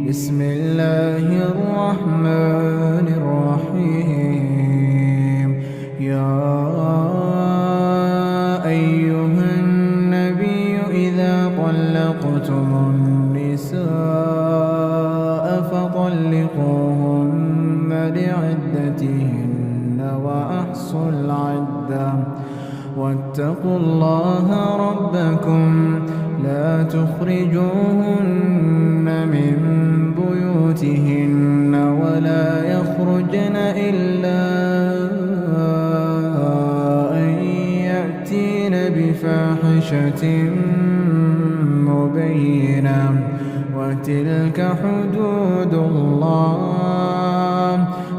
بسم الله الرحمن الرحيم. يا أيها النبي إذا طلقتم النساء فطلقوهن لعدتهن وأحصوا العدة واتقوا الله ربكم لا تخرجوهن من بيوتهن ولا يخرجن إلا أن يأتين بفاحشة مبينة وتلك حدود الله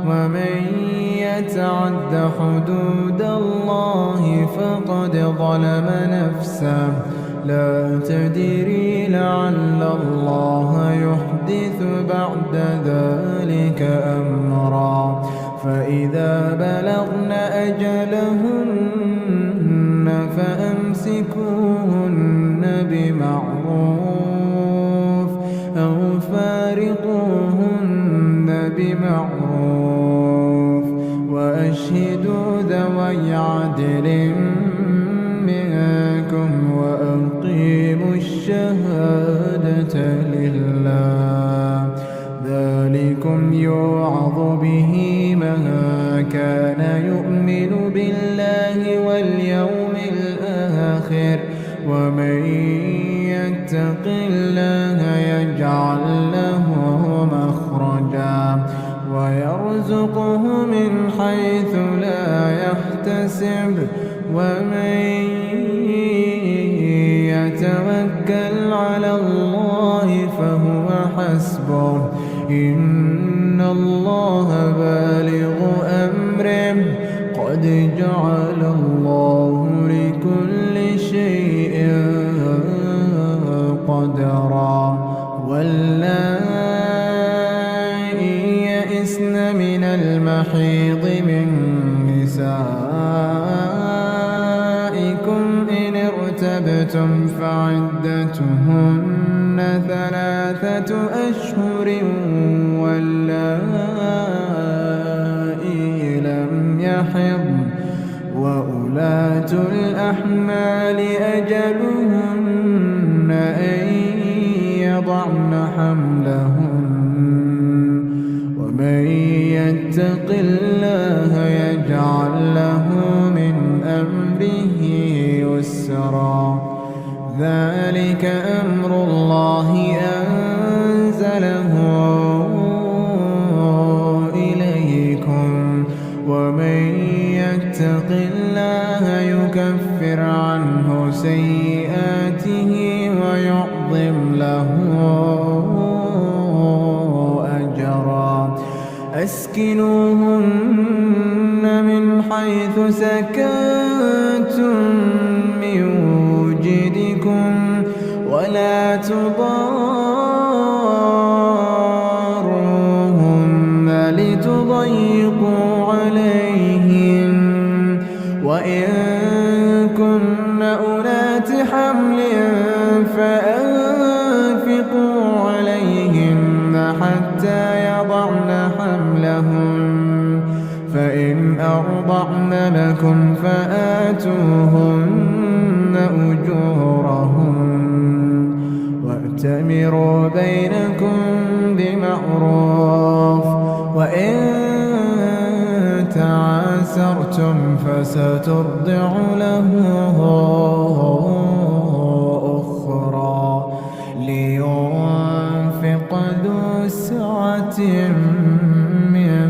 ومن يتعد حدود الله فقد ظلم نفسه لا تدري لعل الله يحدث بعد ذلك أمرا فإذا بلغن أجلهن فأمسكوهن بمعروف أو فارقوهن بمعروف وأشهدوا ذوي عدل منكم وأقيموا الشهادة لله ذلكم يوعظ به من كان يؤمن بالله واليوم الآخر ومن يتق الله يجعل له مخرجا ويرزقه من حيث لا يحتسب ومن يتوكل على الله فهو حسبه إن الله بالغ أمره قد جعل الله لكل شيء قدرا واللائي يئسن من المحيض من نسائكم إن ارتبتم فعدتهن 3 أشهر واللائي لم يحضن وأولاة الأحمال أجلهن أن يضعن حملهن ومن يتق الله يجعل له من أمره يسرا ذلك أمر الله أنزله إليكم ومن يتق الله يكفر عنه سيئاته ويعظم له أجرا أسكنوهن من حيث سكنتم من وجدكم ولا تضاروهن لتضيقوا عليهن وإن كن أولات حمل فأنفقوا عليهن حتى يضعن حملهن فإن أرضعن لكم فآتوهن أجورهن وأتمروا بينكم بمعروف وإن تعاسرتم فسترضع له أخرى لينفق ذو سعة من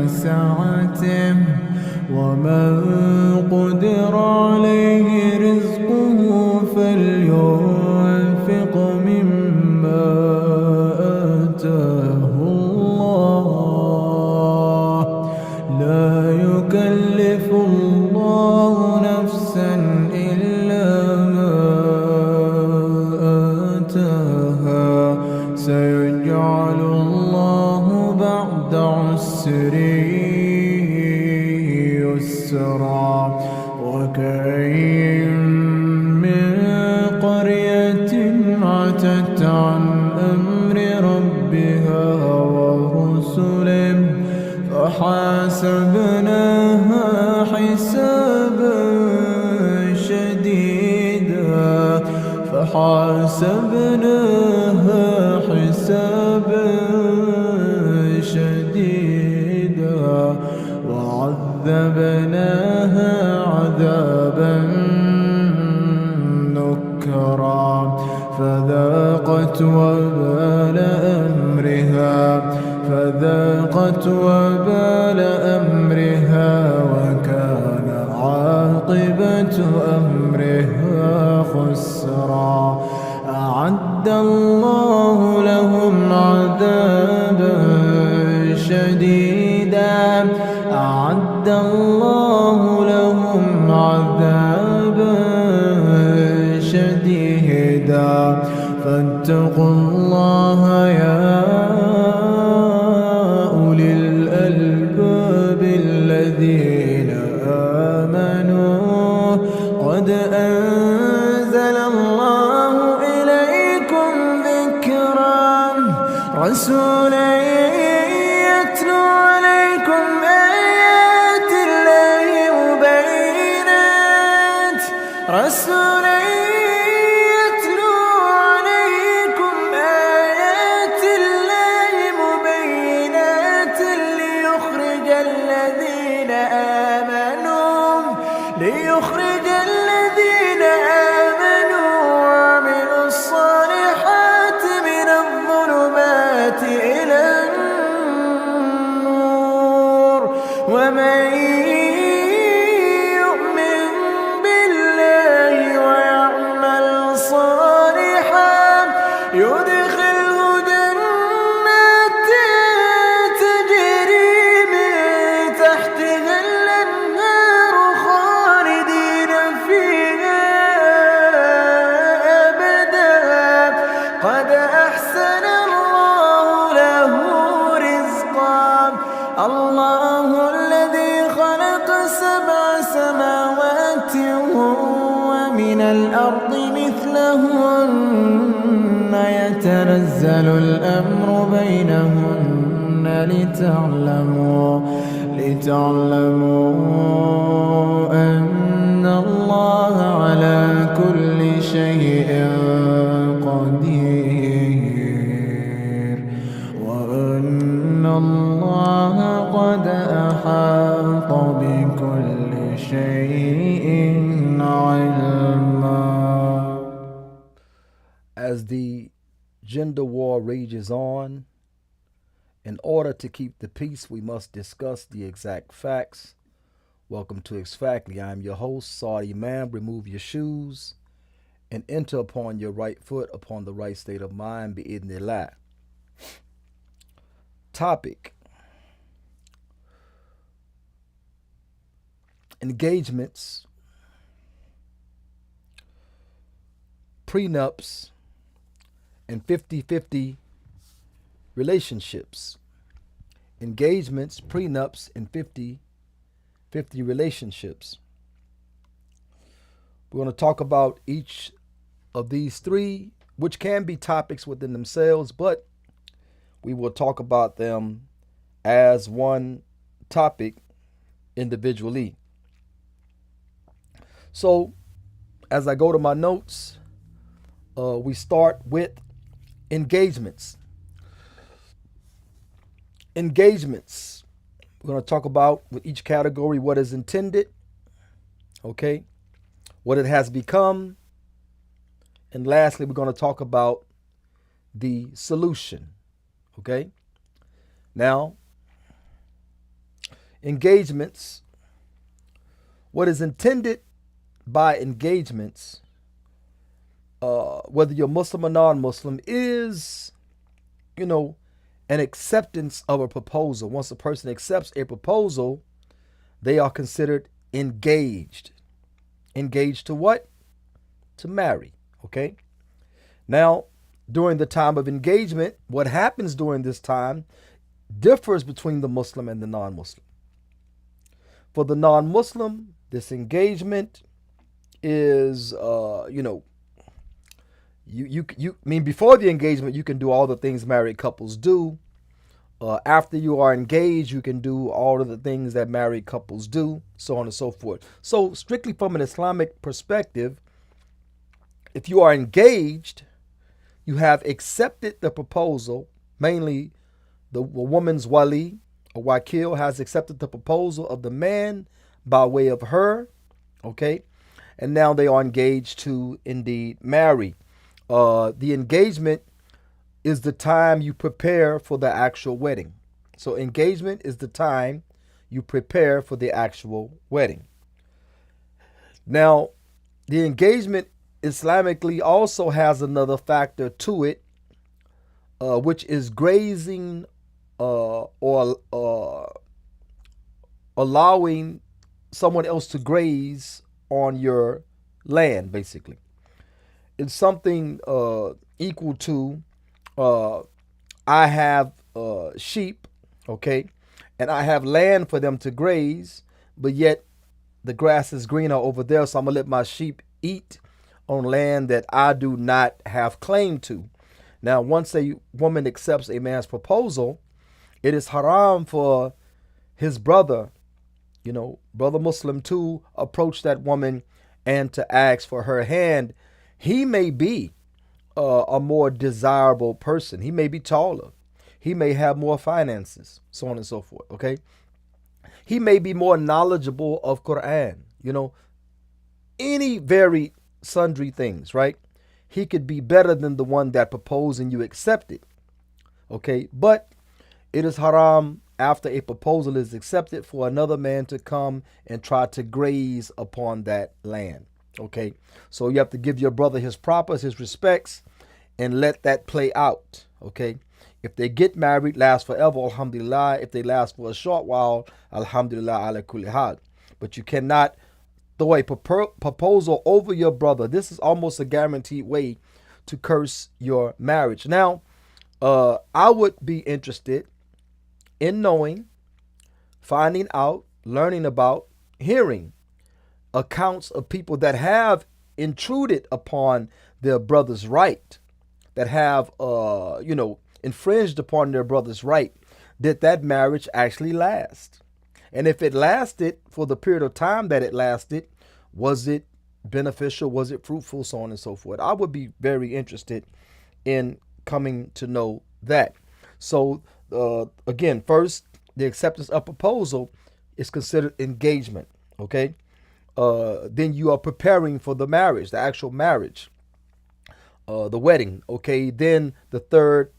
سعته ومن قدر عليه رزقه فلينفق مما آتاه الله لا يكلف الله نفسا إلا ما آتاها سيجعل الله بعد عسر يسرا وكأين من قرية عتت عن أمر ربها فحاسبناها حسابا شديدا فحاسبناها حسابا شديدا وعذبناها عذابا نكرا فذاقت وبال أمرها وكان عاقبة أمرها خسرا أعد الله لهم عذابا شديدا أعد الله لهم عذابا شديدا فاتقوا الله يا أولي الألباب الذين آمنوا قد أنزل الله إليكم ذكرا رسولا يتلو عليكم آيات الله مبينات رسولا يتلو عليكم آيات الله مبينات ليخرج الذين آمنوا وعملوا الصالحات من الظلمات إلى النور ومن يؤمن بالله ويعمل صالحا يدخله جنات تجري من تحتها الأنهار خالدين فيها أبدا قد أحسن الله له رزقا الله الذي خلق 7 سماوات ومن الأرض مثلهن يتنزل الأمر بينهن لتعلموا أن الله على كل شيء قدير وأن الله قد أحاط بكل شيء علما. As the gender war rages on, in order to keep the peace, we must discuss the exact facts. Welcome to Exactly. I'm your host, Saudi Man. Remove your shoes and enter upon your right foot upon the right state of mind. Bi-idhnillah. Topic: engagements, prenups, and 50-50 relationships. Engagements, prenups, and 50-50 relationships. We're going to talk about each of these three, which can be topics within themselves, but we will talk about them as one topic individually. So, as I go to my notes, we start with engagements. Engagements. We're going to talk about with each category what is intended, okay, what it has become, and lastly, we're going to talk about the solution, okay? Now, engagements, what is intended by engagements, whether you're Muslim or non-Muslim, is, an acceptance of a proposal. Once a person accepts a proposal, they are considered engaged. Engaged to what? To marry, okay? Now, during the time of engagement, what happens during this time differs between the Muslim and the non-Muslim. For the non-Muslim, this engagement is, before the engagement, you can do all the things married couples do. After you are engaged, you can do all of the things that married couples do, so on and so forth. So, strictly from an Islamic perspective, if you are engaged, you have accepted the proposal, mainly the woman's wali or wakil has accepted the proposal of the man by way of her, okay? And now they are engaged to indeed marry. The engagement is the time you prepare for the actual wedding. So engagement is the time you prepare for the actual wedding. Now, the engagement Islamically also has another factor to it, which is grazing or allowing someone else to graze on your land, basically. It's something equal to I have sheep, okay, and I have land for them to graze, but yet the grass is greener over there, so I'm gonna let my sheep eat on land that I do not have claim to. Now, once a woman accepts a man's proposal, it is haram for his brother, brother Muslim, to approach that woman and to ask for her hand. He may be a more desirable person. He may be taller. He may have more finances, so on and so forth, okay? He may be more knowledgeable of Quran, any very sundry things, right? He could be better than the one that proposed and you accepted, okay? But it is haram after a proposal is accepted for another man to come and try to graze upon that land, okay? So you have to give your brother his propers, his respects, and let that play out, okay? If they get married, last forever, alhamdulillah. If they last for a short while, alhamdulillah ala kulli hal. But you cannot throw a proposal over your brother. This is almost a guaranteed way to curse your marriage. Now, I would be interested in knowing, finding out, learning about, hearing accounts of people that have intruded upon their brother's right, that have, infringed upon their brother's right. Did that marriage actually last? And if it lasted for the period of time that it lasted, was it beneficial? Was it fruitful? So on and so forth. I would be very interested in coming to know that. So again, first, the acceptance of proposal is considered engagement, okay? Then you are preparing for the marriage, the actual marriage, the wedding, okay? Then the third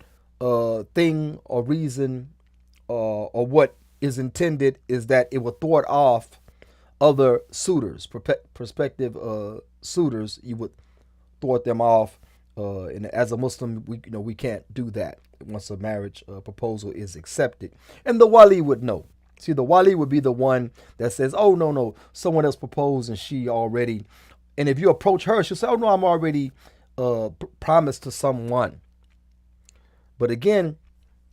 thing or reason or what is intended is that it will thwart off other suitors, prospective suitors. You would thwart them off. And as a Muslim, we can't do that once a marriage proposal is accepted. And the wali would know. See, the wali would be the one that says, oh, no, someone else proposed and she already. And if you approach her, she'll say, oh, no, I'm already promised to someone. But again,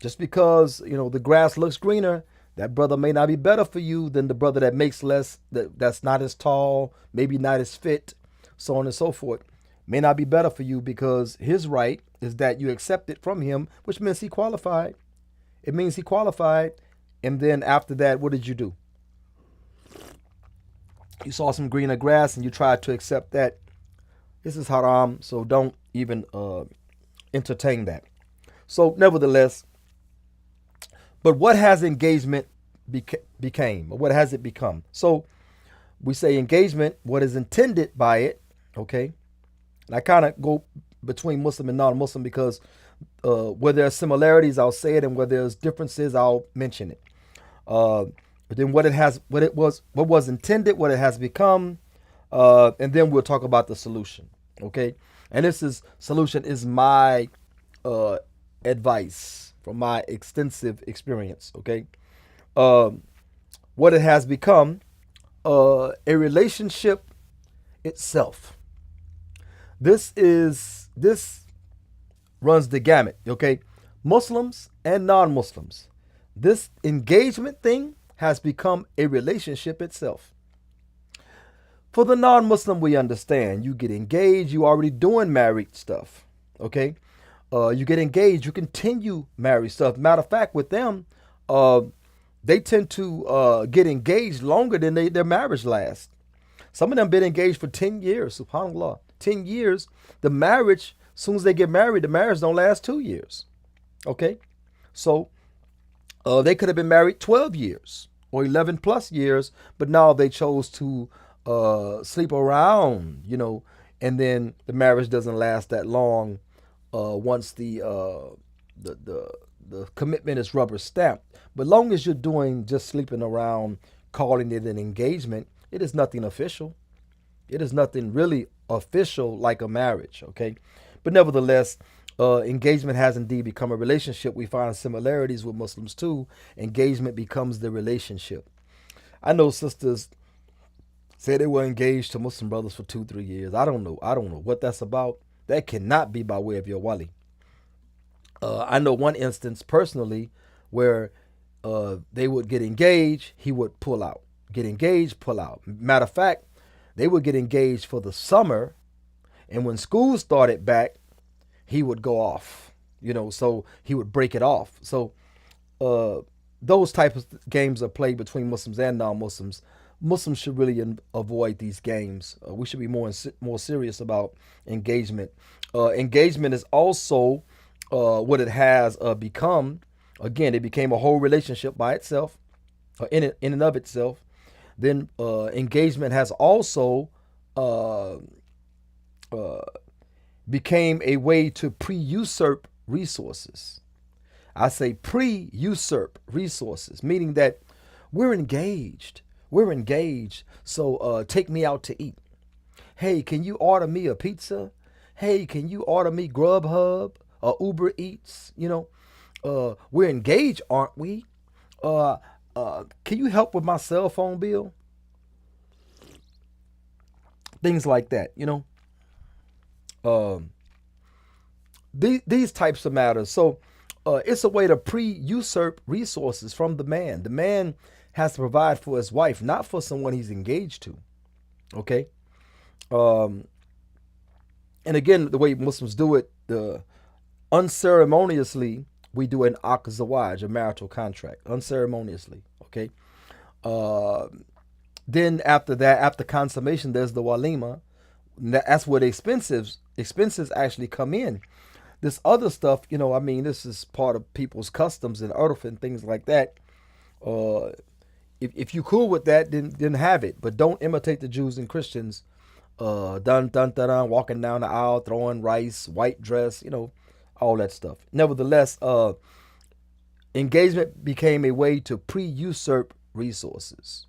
just because, the grass looks greener, that brother may not be better for you than the brother that makes less, that's not as tall, maybe not as fit, so on and so forth. May not be better for you because his right is that you accept it from him, which means he qualified. It means he qualified. And then after that, what did you do? You saw some greener grass and you tried to accept that. This is haram, so don't even entertain that. So nevertheless, but what has engagement became? Or what has it become? So we say engagement, what is intended by it, okay? And I kind of go between Muslim and non-Muslim because where there are similarities, I'll say it, and where there's differences, I'll mention it. But then what was intended, what it has become, and then we'll talk about the solution, okay? And solution is my advice from my extensive experience, okay? What it has become, a relationship itself. This runs the gamut, okay? Muslims and non-Muslims. This engagement thing has become a relationship itself. For the non-Muslim, we understand. You get engaged, you already doing married stuff, okay? You get engaged, you continue married stuff. Matter of fact, with them, uh, they tend to get engaged longer than their marriage lasts. Some of them been engaged for 10 years, subhanAllah. 10 years. The marriage, as soon as they get married, the marriage don't last 2 years. Okay? So they could have been married 12 years or 11 plus years, but now they chose to sleep around, and then the marriage doesn't last that long once the commitment is rubber stamped. But long as you're doing just sleeping around, calling it an engagement, it is nothing official. It is nothing really official like a marriage, okay? But nevertheless, engagement has indeed become a relationship. We find similarities with Muslims too. Engagement becomes the relationship. I know sisters say they were engaged to Muslim brothers for 2, 3 years. I don't know what that's about. That cannot be by way of your wali. I know one instance personally where they would get engaged, he would pull out. Get engaged, pull out. Matter of fact, they would get engaged for the summer, and when school started back, he would go off. So he would break it off. So those types of games are played between Muslims and non-Muslims. Muslims should really avoid these games. We should be more serious about engagement. Engagement is also what it has become. Again, it became a whole relationship by itself, in and of itself. Then engagement has also became a way to pre-usurp resources. I say pre-usurp resources, meaning that we're engaged. We're engaged, so take me out to eat. Hey, can you order me a pizza? Hey, can you order me Grubhub or Uber Eats? We're engaged, aren't we? Can you help with my cell phone bill? Things like that, These types of matters. So it's a way to pre-usurp resources from the man. The man has to provide for his wife, not for someone he's engaged to. Okay? And again, the way Muslims do it, unceremoniously, we do an aqd zawaj, a marital contract, unceremoniously. Okay? Then after that, after consummation, there's the walima. That's where the expenses actually come in. This other stuff, this is part of people's customs and urf and things like that. If you cool with that, then have it. But don't imitate the Jews and Christians. Walking down the aisle, throwing rice, white dress, all that stuff. Nevertheless, engagement became a way to pre-usurp resources.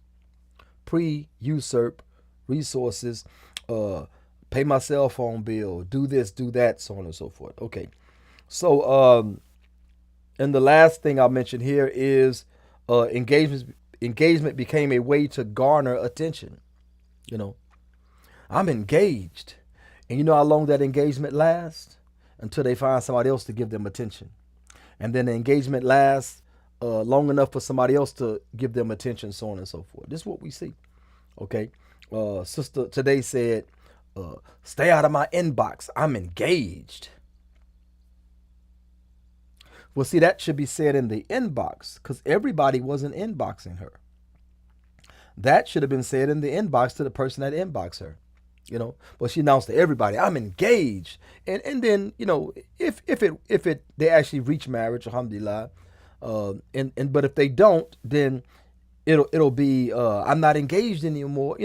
Pre-usurp resources. Pay my cell phone bill, do this, do that, so on and so forth. Okay. So, and the last thing I'll mention here is engagement became a way to garner attention. I'm engaged. And you know how long that engagement lasts? Until they find somebody else to give them attention. And then the engagement lasts long enough for somebody else to give them attention, so on and so forth. This is what we see. Okay. Sister today said, stay out of my inbox. I'm engaged. Well, see, that should be said in the inbox because everybody wasn't inboxing her. That should have been said in the inbox to the person that inboxed her. But she announced to everybody, I'm engaged. And then, if they actually reach marriage, alhamdulillah, but if they don't, then it'll be I'm not engaged anymore.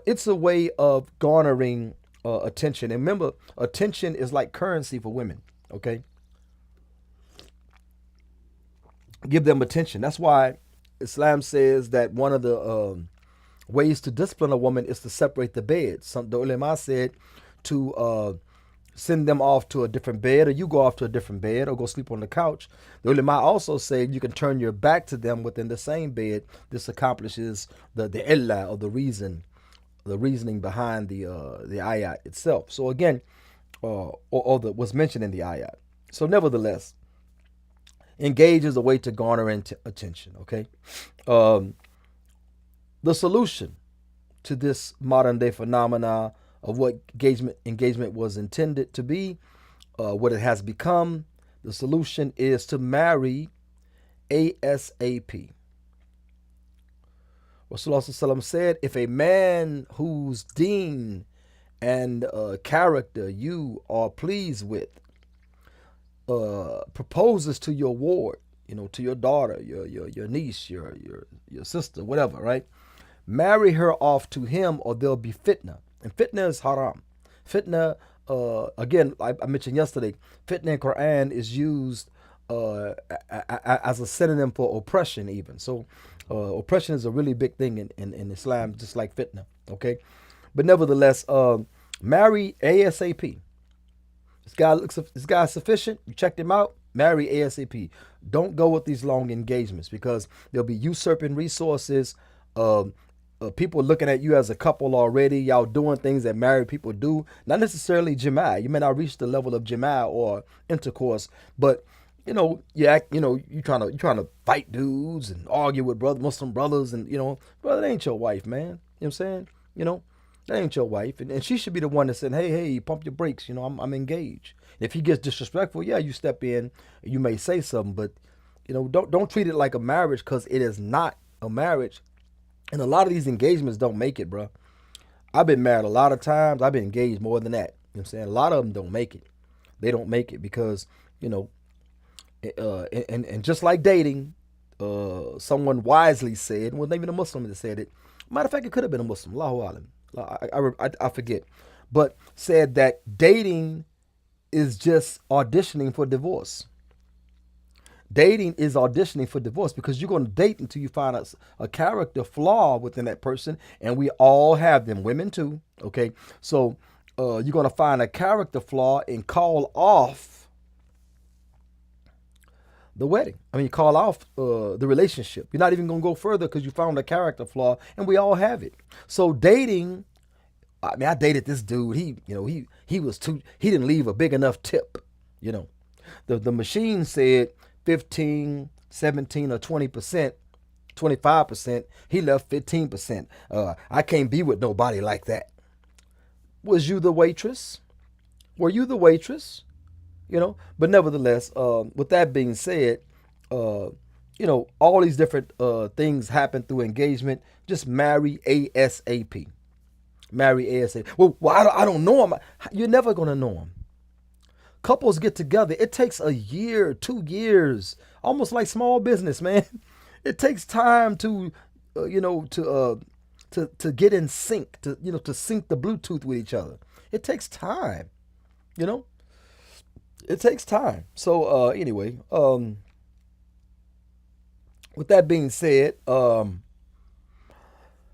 It's a way of garnering attention. And remember, attention is like currency for women. Okay, give them attention. That's why Islam says that one of the ways to discipline a woman is to separate the beds. The ulama said to send them off to a different bed, or you go off to a different bed, or go sleep on the couch. The ulama also said you can turn your back to them within the same bed. This accomplishes the illah, or the reasoning behind the ayat itself. So again, or what's mentioned in the ayat. So nevertheless, engage is a way to garner attention. Okay. The solution to this modern day phenomena of what engagement was intended to be what it has become, the solution is to marry ASAP. Rasulullah said, if a man whose deen and character you are pleased with proposes to your ward, to your daughter, your niece, your sister, whatever, right? Marry her off to him, or there'll be fitna. And fitna is haram. Fitna, again, I mentioned yesterday, fitna in Quran is used as a synonym for oppression, even. So, oppression is a really big thing in Islam, just like fitna. Okay, but nevertheless, marry ASAP. This guy's sufficient. You checked him out. Marry ASAP. Don't go with these long engagements, because there'll be usurping resources. People looking at you as a couple already. Y'all doing things that married people do. Not necessarily jama'. You may not reach the level of jama' or intercourse, but you trying to fight dudes and argue with Muslim brothers, and brother, that ain't your wife, man. You know what I'm saying? That ain't your wife, and she should be the one that said, hey, pump your brakes. I'm engaged. If he gets disrespectful, yeah, you step in. You may say something, but don't treat it like a marriage, because it is not a marriage. And a lot of these engagements don't make it, bro. I've been married a lot of times. I've been engaged more than that. You know what I'm saying? A lot of them don't make it. They don't make it because, and just like dating, someone wisely said, well, even a Muslim that said it. Matter of fact, it could have been a Muslim. Allahu alam. I forget. But said that dating is just auditioning for divorce. Dating is auditioning for divorce, because you're going to date until you find a character flaw within that person. And we all have them, women too. Okay. So you're going to find a character flaw and call off the wedding. Call off the relationship. You're not even going to go further because you found a character flaw, and we all have it. So dating, I dated this dude. He didn't leave a big enough tip. The machine said 15, 17, or 20%, 25%. He left 15%. I can't be with nobody like that. Was you the waitress? Were you the waitress? But nevertheless, with that being said, all these different things happen through engagement. Just marry ASAP. Marry ASAP. Well, I don't know him. You're never going to know him. Couples get together. It takes a year, 2 years, almost like small business, man. It takes time to get in sync, to sync the Bluetooth with each other. It takes time, It takes time. So anyway, with that being said,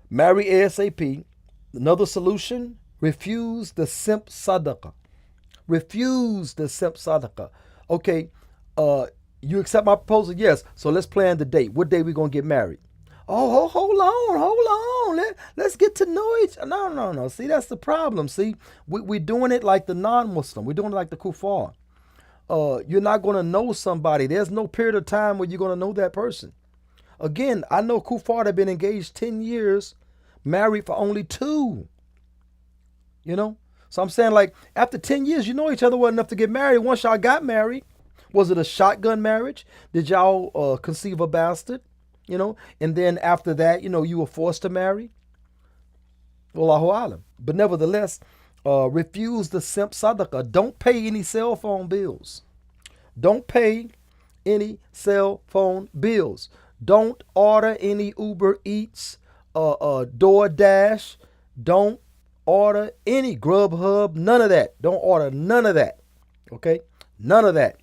marry ASAP. Another solution: refuse the simp sadaqah. Refuse the simp sadaqah. Okay, you accept my proposal? Yes. So let's plan the date. What day we gonna get married? Oh, hold on. Let's get to know each other. No. See, that's the problem. See, we're doing it like the non-Muslim. We're doing it like the kuffar. You're not going to know somebody. There's no period of time where you're going to know that person. Again, I know kuffar that have been engaged 10 years, married for only 2. So I'm saying, like, after 10 years, you know each other well enough to get married. Once y'all got married, was it a shotgun marriage? Did y'all conceive a bastard? And then after that, you were forced to marry? Wallahu alam. But nevertheless, refuse the simp sadaqah. Don't pay any cell phone bills. Don't pay any cell phone bills. Don't order any Uber Eats, DoorDash. Don't order any Grubhub. None of that. Don't order none of that. Okay? None of that.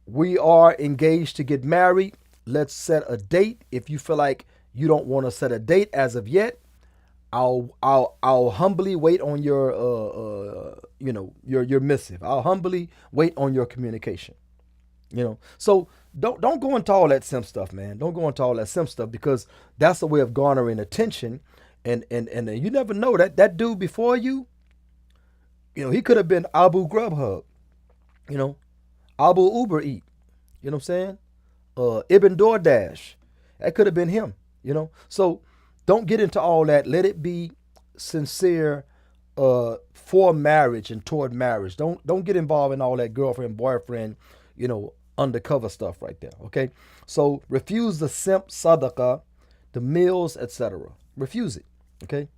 We are engaged to get married. Let's set a date. If you feel like you don't want to set a date as of yet, I'll humbly wait on your missive. I'll humbly wait on your communication. So don't go into all that simp stuff, man. Don't go into all that simp stuff, because that's a way of garnering attention. And you never know that dude before you, he could have been Abu Grubhub, Abu Uber Eat. You know what I'm saying? Ibn DoorDash. That could have been him. So don't get into all that. Let it be sincere for marriage and toward marriage. Don't get involved in all that girlfriend, boyfriend, undercover stuff right there. Okay. So refuse the simp sadaqah, the meals, etc. Refuse it. Okay.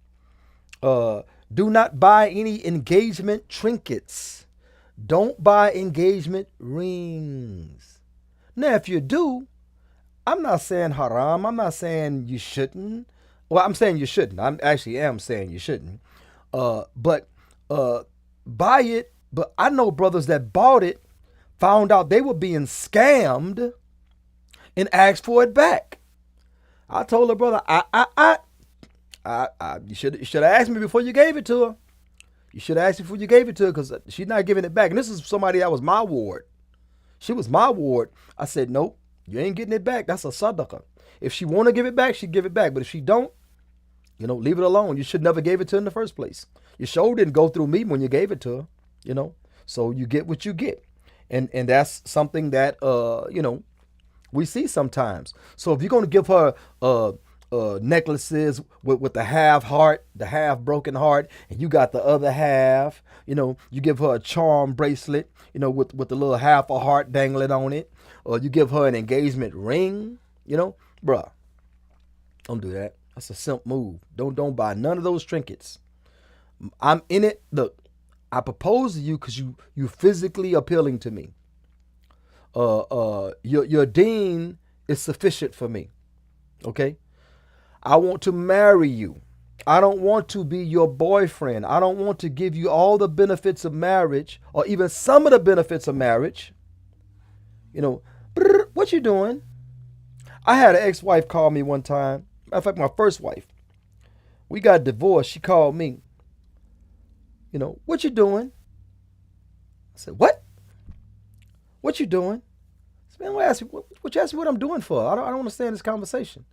Do not buy any engagement trinkets. Don't buy engagement rings. Now, if you do, I'm not saying haram. I'm not saying you shouldn't. Well, I'm saying you shouldn't. I'm saying you shouldn't. But buy it. But I know brothers that bought it, found out they were being scammed, and asked for it back. I told her, brother, you should have asked me before you gave it to her. You should have asked me before you gave it to her, because she's not giving it back. And this is somebody that was my ward. She was my ward. I said, nope, you ain't getting it back. That's a sadaqah. If she want to give it back, she give it back. But if she don't, leave it alone. You should never gave it to her in the first place. You sure didn't go through me when you gave it to her, So you get what you get. And that's something that, we see sometimes. So if you're going to give her necklaces with the half heart, the half broken heart, and you got the other half, you give her a charm bracelet, with the little half a heart dangling on it, or you give her an engagement ring, bruh, don't do that. That's a simp move. Don't buy none of those trinkets. I'm in it. Look, I propose to you because you physically appealing to me. Your deen is sufficient for me. Okay? I want to marry you. I don't want to be your boyfriend. I don't want to give you all the benefits of marriage, or even some of the benefits of marriage. What you doing? I had an ex-wife call me one time. Matter of fact, my first wife. We got divorced. She called me. What you doing? I said, what? What you doing? I said, man, what you ask me what I'm doing for? I don't understand this conversation.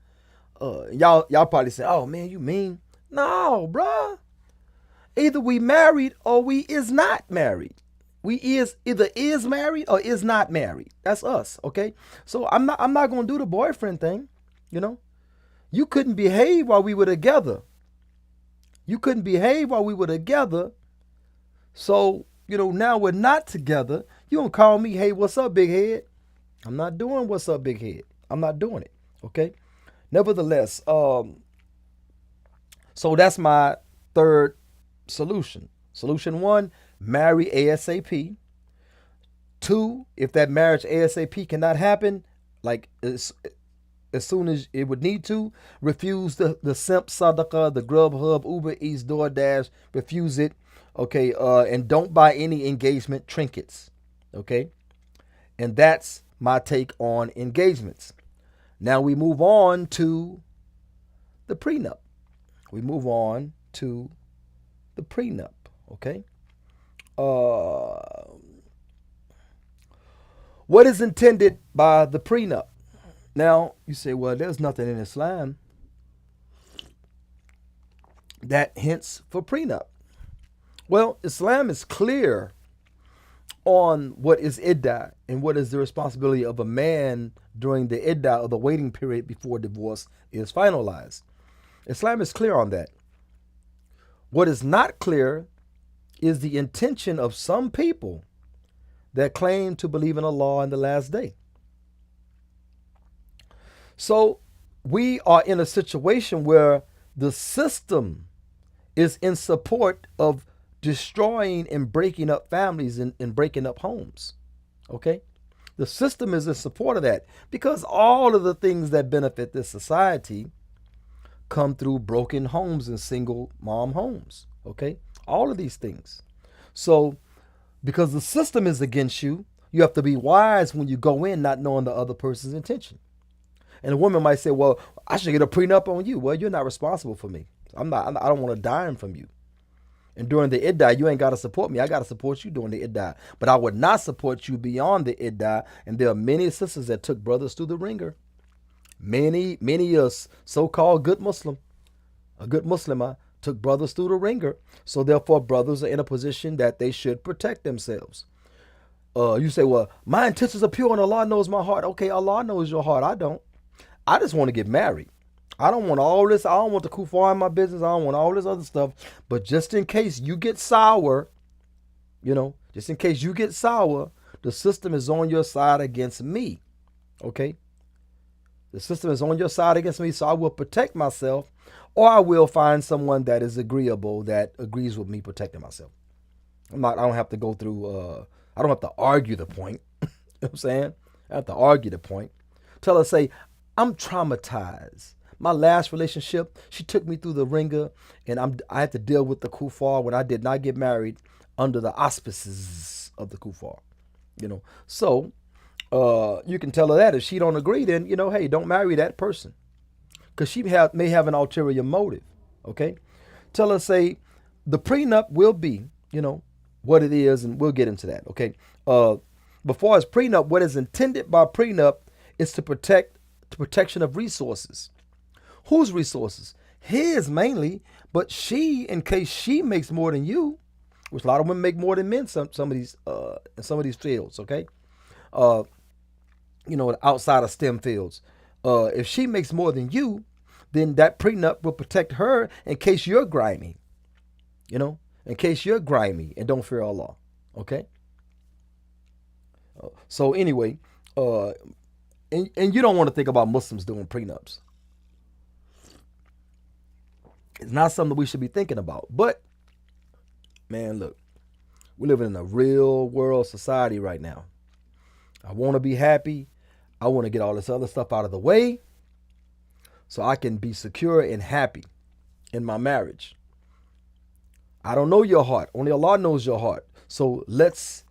Y'all probably say, oh man, you mean? No, bruh. Either we married or we is not married. We either is married or is not married. That's us, okay? So I'm not gonna do the boyfriend thing, You couldn't behave while we were together. So, now we're not together. You don't call me, hey, what's up, big head? I'm not doing what's up, big head. I'm not doing it, okay? Nevertheless, so that's my third solution. Solution 1, marry ASAP. 2, if that marriage ASAP cannot happen, like as soon as it would need to, refuse the simp sadaqah, the Grubhub, Uber Eats, DoorDash, refuse it, okay? And don't buy any engagement trinkets, okay? And that's my take on engagements. Now we move on to the prenup. Okay? What is intended by the prenup? Now, you say, well, there's nothing in Islam that hints for prenup. Well, Islam is clear on what is iddah and what is the responsibility of a man during the iddah, or the waiting period before divorce is finalized. Islam is clear on that. What is not clear is the intention of some people that claim to believe in Allah and the last day. So we are in a situation where the system is in support of destroying and breaking up families and breaking up homes. Okay? The system is in support of that, because all of the things that benefit this society come through broken homes and single mom homes. Okay? All of these things. So because the system is against you, you have to be wise when you go in, not knowing the other person's intention. And a woman might say, well, I should get a prenup on you. Well, you're not responsible for me. I don't want a dime from you. And during the iddah, you ain't got to support me. I got to support you during the iddah. But I would not support you beyond the iddah. And there are many sisters that took brothers through the ringer. Many so-called good Muslim, a good Muslimah, took brothers through the ringer. So therefore, brothers are in a position that they should protect themselves. You say, well, my intentions are pure and Allah knows my heart. Okay, Allah knows your heart. I don't. I just want to get married. I don't want all this. I don't want the kuffar in my business. I don't want all this other stuff. But just in case you get sour, just in case you get sour, the system is on your side against me. Okay? The system is on your side against me, so I will protect myself, or I will find someone that is agreeable, that agrees with me protecting myself. I don't have to go through, I don't have to argue the point. You know what I'm saying? I have to argue the point. Tell her, say, I'm traumatized. My last relationship, she took me through the ringer, and I had to deal with the kuffar when I did not get married under the auspices of the kuffar. So you can tell her that. If she don't agree, then hey, don't marry that person, because she may have an ulterior motive. Okay, tell her, say, the prenup will be what it is, and we'll get into that. Okay, before as prenup, what is intended by prenup is to protect the protection of resources. Whose resources? His mainly, but she, in case she makes more than you, which a lot of women make more than men. Some of these in some of these fields. Okay, outside of STEM fields. If she makes more than you, then that prenup will protect her in case you're grimy. In case you're grimy and don't fear Allah. Okay. So anyway, and you don't want to think about Muslims doing prenups. It's not something we should be thinking about. But man, look, we're living in a real world society right now. I want to be happy. I want to get all this other stuff out of the way so I can be secure and happy in my marriage. I don't know your heart. Only Allah knows your heart. So let's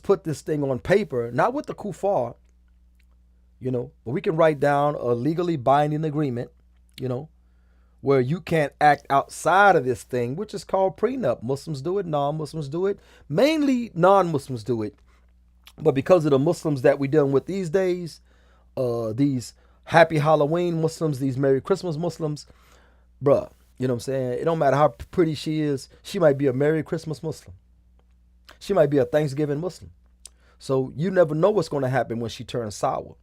put this thing on paper, not with the kuffar, but we can write down a legally binding agreement, where you can't act outside of this thing, which is called prenup. Muslims do it, non-Muslims do it. Mainly non-Muslims do it. But because of the Muslims that we're dealing with these days, these Happy Halloween Muslims, these Merry Christmas Muslims, bruh, you know what I'm saying? It don't matter how pretty she is. She might be a Merry Christmas Muslim. She might be a Thanksgiving Muslim. So you never know what's going to happen when she turns sour.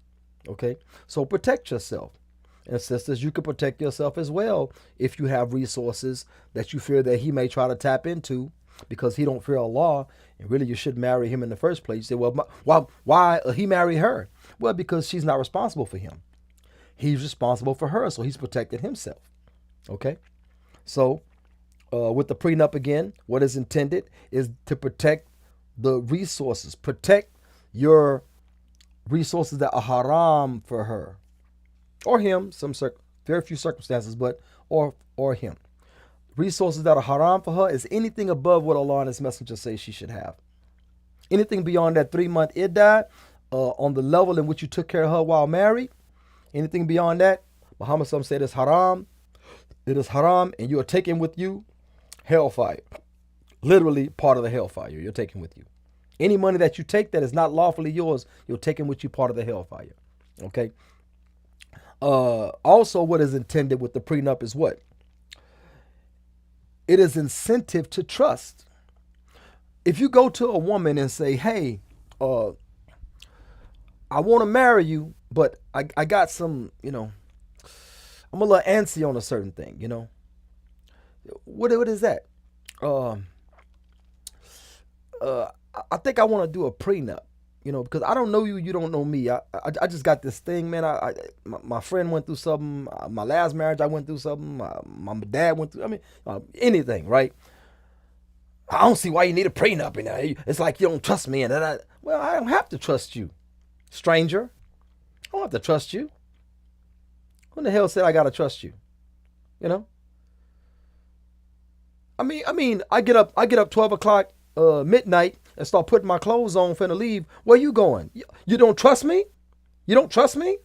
Okay? So protect yourself. And sisters, you can protect yourself as well if you have resources that you fear that he may try to tap into because he don't fear Allah, and really you should marry him in the first place. You say, well, why he marry her? Well, because she's not responsible for him. He's responsible for her, so he's protected himself. Okay? So with the prenup again, what is intended is to protect the resources. Protect your resources that are haram for her. Or him, very few circumstances, but or him. Resources that are haram for her is anything above what Allah and His Messenger say she should have. Anything beyond that 3-month iddah, on the level in which you took care of her while married, anything beyond that, Muhammad said is haram. It is haram, and you are taking with you hellfire. Literally part of the hellfire you're taking with you. Any money that you take that is not lawfully yours, you're taking with you part of the hellfire. Okay? Also, what is intended with the prenup is what? It is incentive to trust. If you go to a woman and say, hey, I want to marry you, but I got some, I'm a little antsy on a certain thing, What is that? I think I want to do a prenup, because I don't know you, you don't know me. I just got this thing, man. My friend went through something. My last marriage, I went through something. My dad went through. Anything, right? I don't see why you need a prenup. It's like you don't trust me, well, I don't have to trust you, stranger. I don't have to trust you. Who the hell said I gotta trust you? I get up 12 o'clock midnight and start putting my clothes on finna leave. Where you going? You don't trust me? You don't trust me?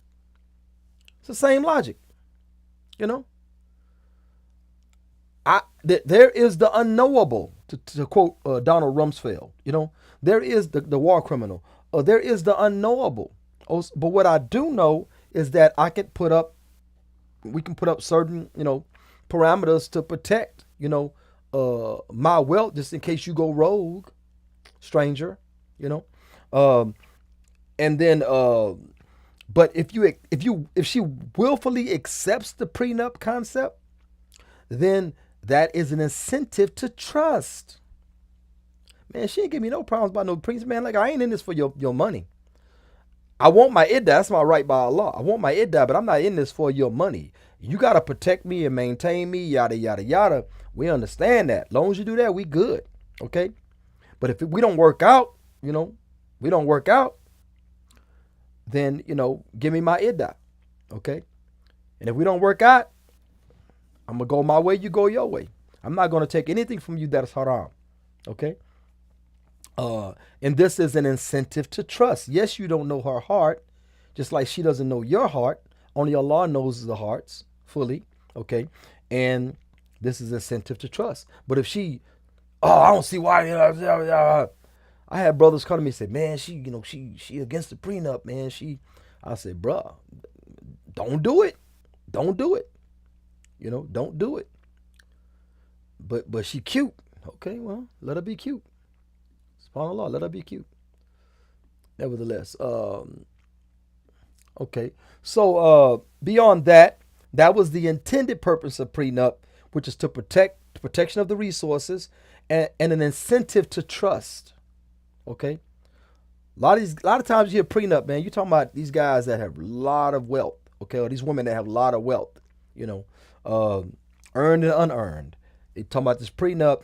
It's the same logic. There is the unknowable, to quote Donald Rumsfeld. There is the war criminal. There is the unknowable. But what I do know is that we can put up certain, parameters to protect, my wealth, just in case you go rogue, stranger, and then But if she willfully accepts the prenup concept, then that is an incentive to trust. Man, she ain't give me no problems about no prenup, man. Like, I ain't in this for your money. I want my iddah. That's my right by Allah. I want my iddah, but I'm not in this for your money. You got to protect me and maintain me, yada, yada, yada. We understand that. As long as you do that, we good. Okay? But if we don't work out, then, give me my iddah. Okay? And if we don't work out, I'm going to go my way, you go your way. I'm not going to take anything from you that is haram. Okay? And this is an incentive to trust. Yes, you don't know her heart, just like she doesn't know your heart. Only Allah knows the hearts fully. Okay? And this is incentive to trust. But if she, I don't see why. I had brothers come to me and say, man, she against the prenup, man. I said, bruh, don't do it. Don't do it. Don't do it. But she cute. Okay, well, let her be cute. SubhanAllah, let her be cute. Nevertheless, okay. So beyond that, that was the intended purpose of prenup, which is to protect the protection of the resources and an incentive to trust. Okay. A lot of times you hear prenup, man. You're talking about these guys that have a lot of wealth, okay, or these women that have a lot of wealth, earned and unearned. They talking about this prenup.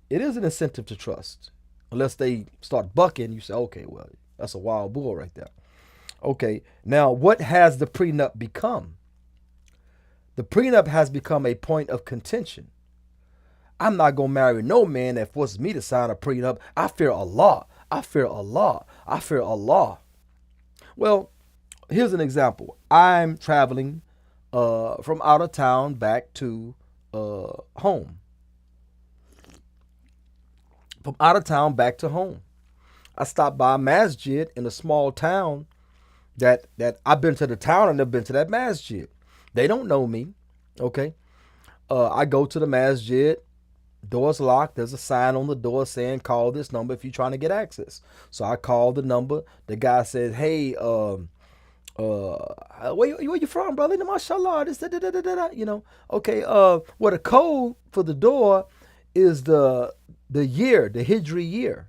It is an incentive to trust, unless they start bucking. You say, okay, well, that's a wild bull right there. Okay, now what has the prenup become? The prenup has become a point of contention. I'm not going to marry no man that forces me to sign a prenup. I fear Allah. I fear Allah. I fear Allah. Well, here's an example. I'm traveling from out of town back to home. From out of town back to home. I stopped by a masjid in a small town that I've been to the town and never been to that masjid. They don't know me. Okay. I go to the masjid. Door's locked. There's a sign on the door saying, call this number if you're trying to get access. So I called the number. The guy said, hey, where you from, brother? Mashallah. This, da, da, da, da, da. Okay. Well, the code for the door is the year, the Hijri year.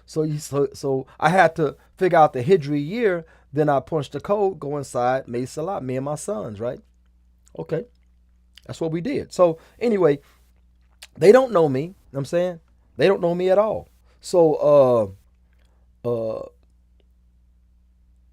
So I had to figure out the Hijri year. Then I punched the code, go inside, made salat, me and my sons, right? Okay. That's what we did. So anyway, they don't know me. You know what I'm saying? They don't know me at all. So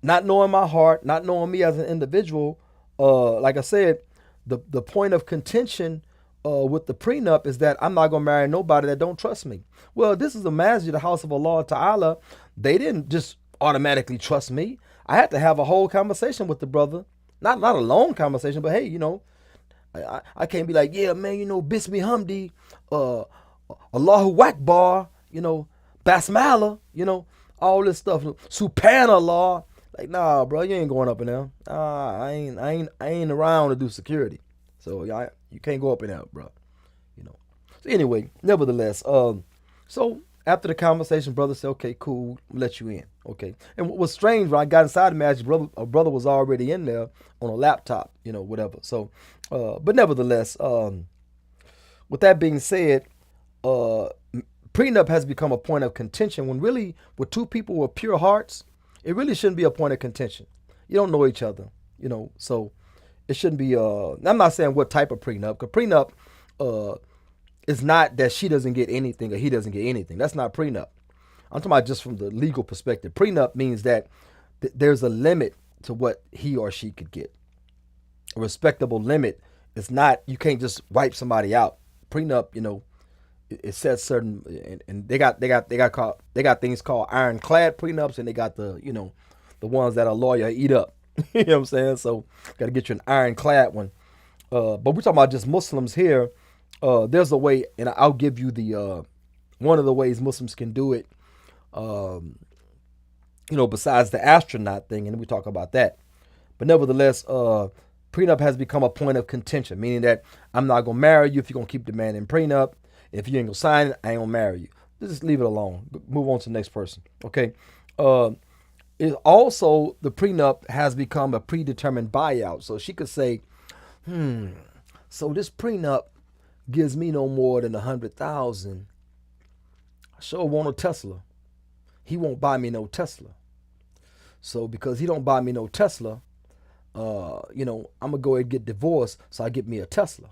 not knowing my heart, not knowing me as an individual, like I said, the point of contention with the prenup is that I'm not going to marry nobody that don't trust me. Well, this is a masjid, the house of Allah Ta'ala. They didn't just automatically trust me. I had to have a whole conversation with the brother. Not a long conversation, but hey, I can't be like, yeah, man, Bismi Hamdi, Allahu Akbar, Basmala, all this stuff. Subhanallah. Like, nah, bro, you ain't going up in there. I ain't around to do security. So you can't go up in there, bro. So anyway, nevertheless, so after the conversation, brother said, okay, cool, I'll let you in. Okay. And what was strange, when I got inside the masjid, a brother was already in there on a laptop, whatever. So, but nevertheless, with that being said, prenup has become a point of contention when really, with two people with pure hearts, it really shouldn't be a point of contention. You don't know each other, so it shouldn't be, I'm not saying what type of prenup, because prenup is not that she doesn't get anything or he doesn't get anything. That's not prenup. I'm talking about just from the legal perspective. Prenup means that there's a limit to what he or she could get. A respectable limit. It's not, you can't just wipe somebody out. Prenup, it says certain, and they got things called ironclad prenups, and they got the ones that a lawyer eat up. You know what I'm saying? So got to get you an ironclad one. But we're talking about just Muslims here. There's a way, and I'll give you the one of the ways Muslims can do it. Besides the astronaut thing, and we talk about that. But nevertheless, prenup has become a point of contention, meaning that I'm not gonna marry you if you're gonna keep demanding prenup. If you ain't gonna sign it, I ain't gonna marry you. Just leave it alone. Move on to the next person. Okay. It also, the prenup has become a predetermined buyout. So she could say, so this prenup gives me no more than 100,000. I sure want a Tesla. He won't buy me no Tesla. So because he don't buy me no Tesla, I'm gonna go ahead and get divorced so I get me a Tesla.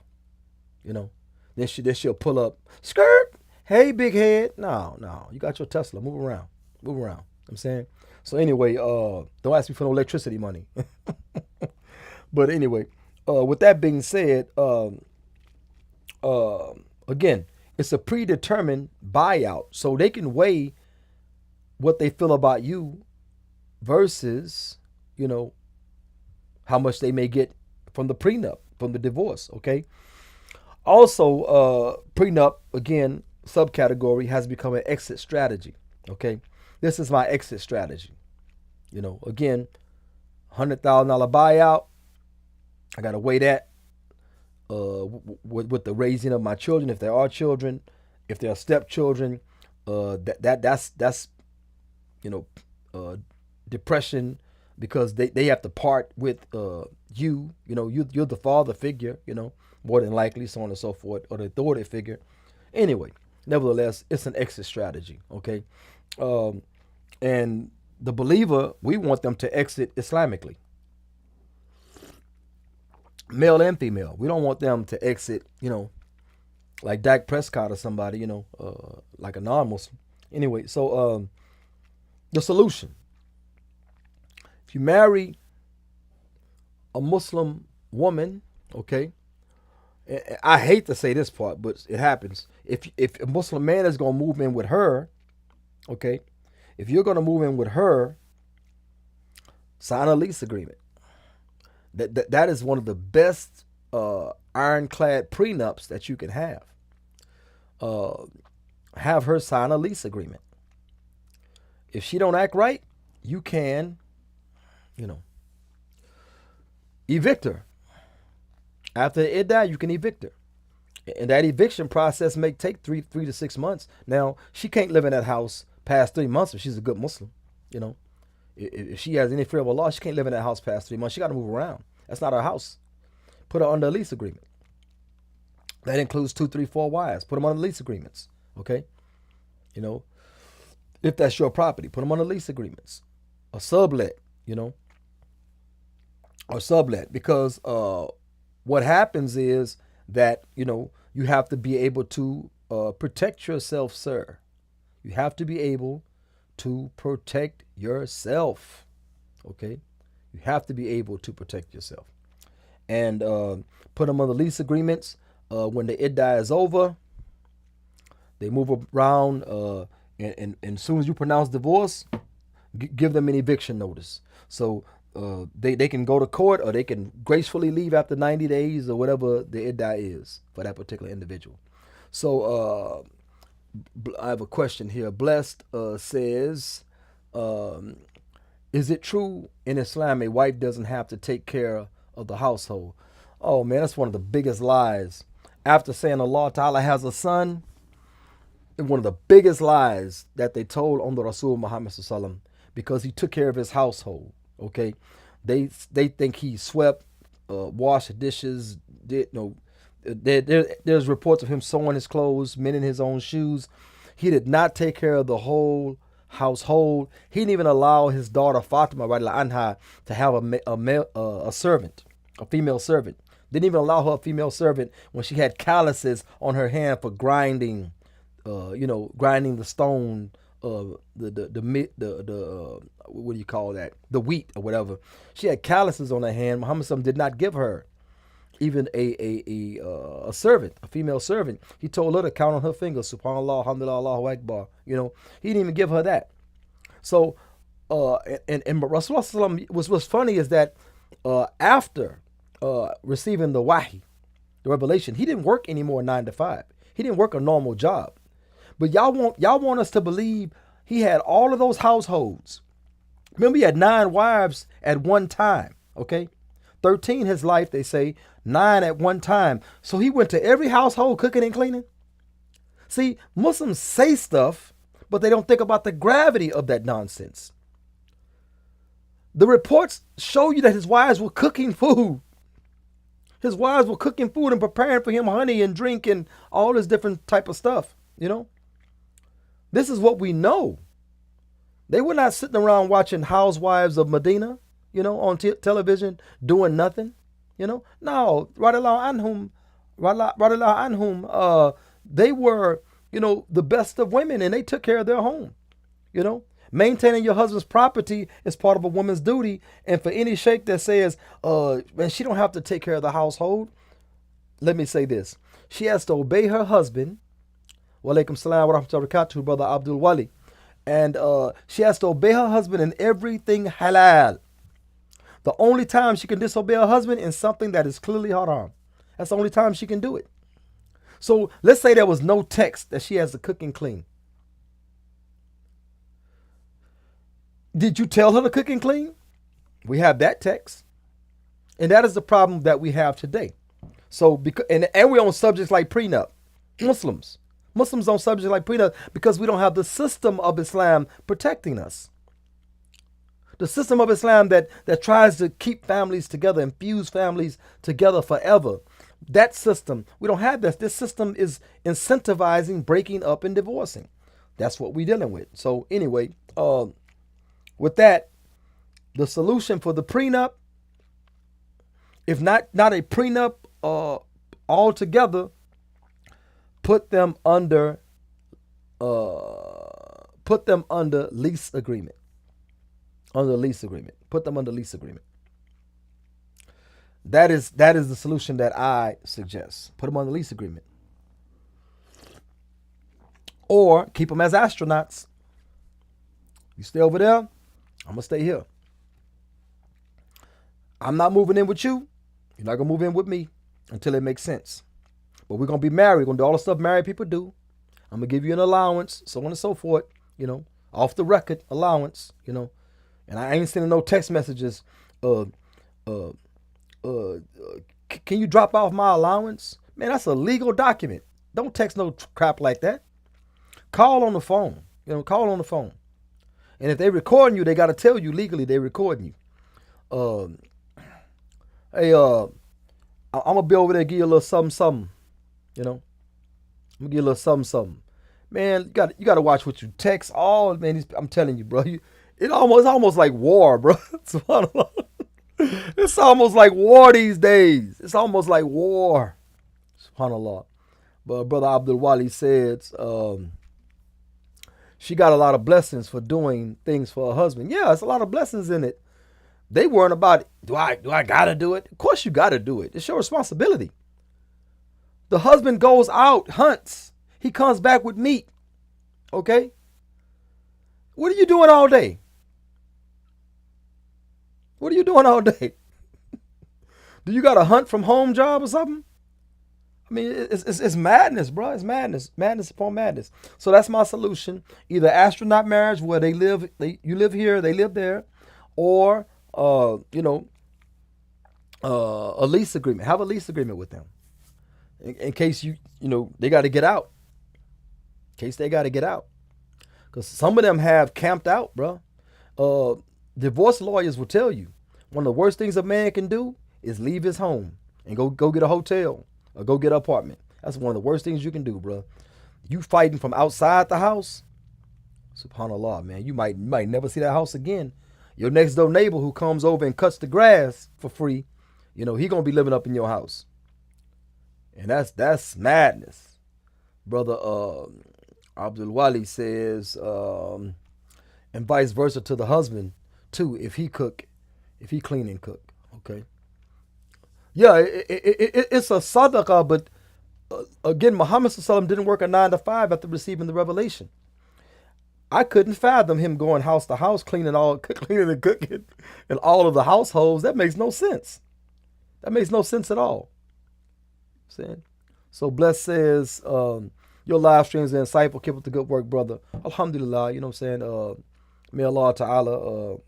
You know, then she'll pull up, skirt. Hey, big head. No, you got your Tesla. Move around, move around. I'm saying. So anyway, don't ask me for no electricity money. But anyway, with that being said, again, it's a predetermined buyout, so they can weigh what they feel about you versus, how much they may get from the prenup, from the divorce. Okay. Also, prenup, again, subcategory, has become an exit strategy. Okay. This is my exit strategy. Again, $100,000 buyout. I got to weigh that with the raising of my children, if there are children, if there are stepchildren. That's you know depression, because they have to part with you're the father figure, more than likely, so on and so forth, or the authority figure. Anyway, nevertheless, it's an exit strategy. Okay. And the believer, we want them to exit Islamically, male and female. We don't want them to exit, like Dak Prescott or somebody, like a non-Muslim. Anyway, so the solution: if you marry a Muslim woman, okay, I hate to say this part, but it happens. If a Muslim man is gonna move in with her, okay, if you're gonna move in with her, sign a lease agreement. That is one of the best ironclad prenups that you can have. Have her sign a lease agreement. If she don't act right, you can, evict her. After it died, you can evict her. And that eviction process may take three to 6 months. Now, she can't live in that house past 3 months if she's a good Muslim. If she has any fear of Allah, she can't live in that house past 3 months. She got to move around. That's not her house. Put her under a lease agreement. That includes 2, 3, 4 wives. Put them on lease agreements. Okay? If that's your property, put them on the lease agreements. A sublet, or sublet, because what happens is that, you have to be able to protect yourself, sir. You have to be able to protect yourself. Okay? You have to be able to protect yourself. And put them on the lease agreements. When the iddah is over, they move around, and as soon as you pronounce divorce, give them an eviction notice. So they can go to court, or they can gracefully leave after 90 days or whatever the iddah is for that particular individual. So I have a question here. Blessed says, is it true in Islam a wife doesn't have to take care of the household? Oh man, that's one of the biggest lies. After saying Allah Ta'ala has a son, one of the biggest lies that they told on the Rasul Muhammad Sallallahu, because he took care of his household. Okay, they think he swept, washed dishes, there's reports of him sewing his clothes, mending his own shoes. He did not take care of the whole household. He didn't even allow his daughter Fatima radiallahu anha to have a servant, a female servant. Didn't even allow her a female servant when she had calluses on her hand for grinding, grinding the stone, the what do you call that? The wheat or whatever. She had calluses on her hand. Muhammad SAW did not give her even a servant, a female servant. He told her to count on her fingers. Subhanallah, alhamdulillah, Allahu Akbar. He didn't even give her that. So, and Rasulullah, what's funny is that after receiving the wahi, the revelation, he didn't work anymore 9 to 5. He didn't work a normal job. But y'all want us to believe he had all of those households. Remember, he had 9 wives at one time. Okay, 13 his life, they say, 9 at one time. So he went to every household cooking and cleaning. See, Muslims say stuff, but they don't think about the gravity of that nonsense. The reports show you that his wives were cooking food. His wives were cooking food and preparing for him honey and drink and all this different type of stuff. This is what we know. They were not sitting around watching Housewives of Medina, on television doing nothing. No, radiallahu anhum, they were, the best of women, and they took care of their home. Maintaining your husband's property is part of a woman's duty. And for any sheikh that says, man, she don't have to take care of the household, let me say this. She has to obey her husband. Wa alaikum salam wa rahmatullahi wa barakatuh, brother Abdul Wali. And she has to obey her husband in everything halal. The only time she can disobey her husband is something that is clearly haram. That's the only time she can do it. So let's say there was no text that she has to cook and clean. Did you tell her to cook and clean? We have that text. And that is the problem that we have today. So, and we're on subjects like prenup. Muslims on subjects like prenup because we don't have the system of Islam protecting us. The system of Islam that tries to keep families together and fuse families together forever. That system, we don't have this. This system is incentivizing breaking up and divorcing. That's what we're dealing with. So anyway, with that, the solution for the prenup, if not a prenup altogether, put them under lease agreement. Under lease agreement. Put them under lease agreement. That is the solution that I suggest. Put them on the lease agreement. Or keep them as astronauts. You stay over there, I'm going to stay here. I'm not moving in with you. You're not going to move in with me until it makes sense. But we're going to be married. We're going to do all the stuff married people do. I'm going to give you an allowance, so on and so forth, off the record allowance, And I ain't sending no text messages. Can you drop off my allowance? Man, that's a legal document. Don't text no crap like that. Call on the phone. Call on the phone. And if they recording you, they got to tell you legally they recording you. Hey, I'm going to be over there, give you a little something. I'm going to give you a little something. Man, you got to watch what you text. I'm telling you, bro. It's almost like war, bro. It's almost like war these days. It's almost like war. SubhanAllah. But Brother Abdul Wali said she got a lot of blessings for doing things for her husband. Yeah, it's a lot of blessings in it. They weren't about, do I gotta do it? Of course you gotta do it. It's your responsibility. The husband goes out, hunts. He comes back with meat. Okay? What are you doing all day? What are you doing all day? Do you got a hunt from home job or something? I mean, it's madness, bro. It's madness. Madness upon madness. So that's my solution. Either astronaut marriage where you live here, they live there, or a lease agreement. Have a lease agreement with them. In case they got to get out. In case they got to get out. Because some of them have camped out, bro. Divorce lawyers will tell you one of the worst things a man can do is leave his home and go get a hotel or go get an apartment. That's one of the worst things you can do, bro. You fighting from outside the house, SubhanAllah, man. You might never see that house again. Your next door neighbor who comes over and cuts the grass for free, he gonna be living up in your house, and that's madness, brother. Abdul Wali says, and vice versa to the husband too. If he clean and cook, okay. Yeah, it's a sadaqah, but again, Muhammad sallallahu alaihi wasallam didn't work a 9 to 5 after receiving the revelation. I couldn't fathom him going house to house, cleaning and cooking in all of the households. That makes no sense. That makes no sense at all. Saying. So Bless says, your live streams are insightful. Keep up the good work, brother. Alhamdulillah, may Allah Ta'ala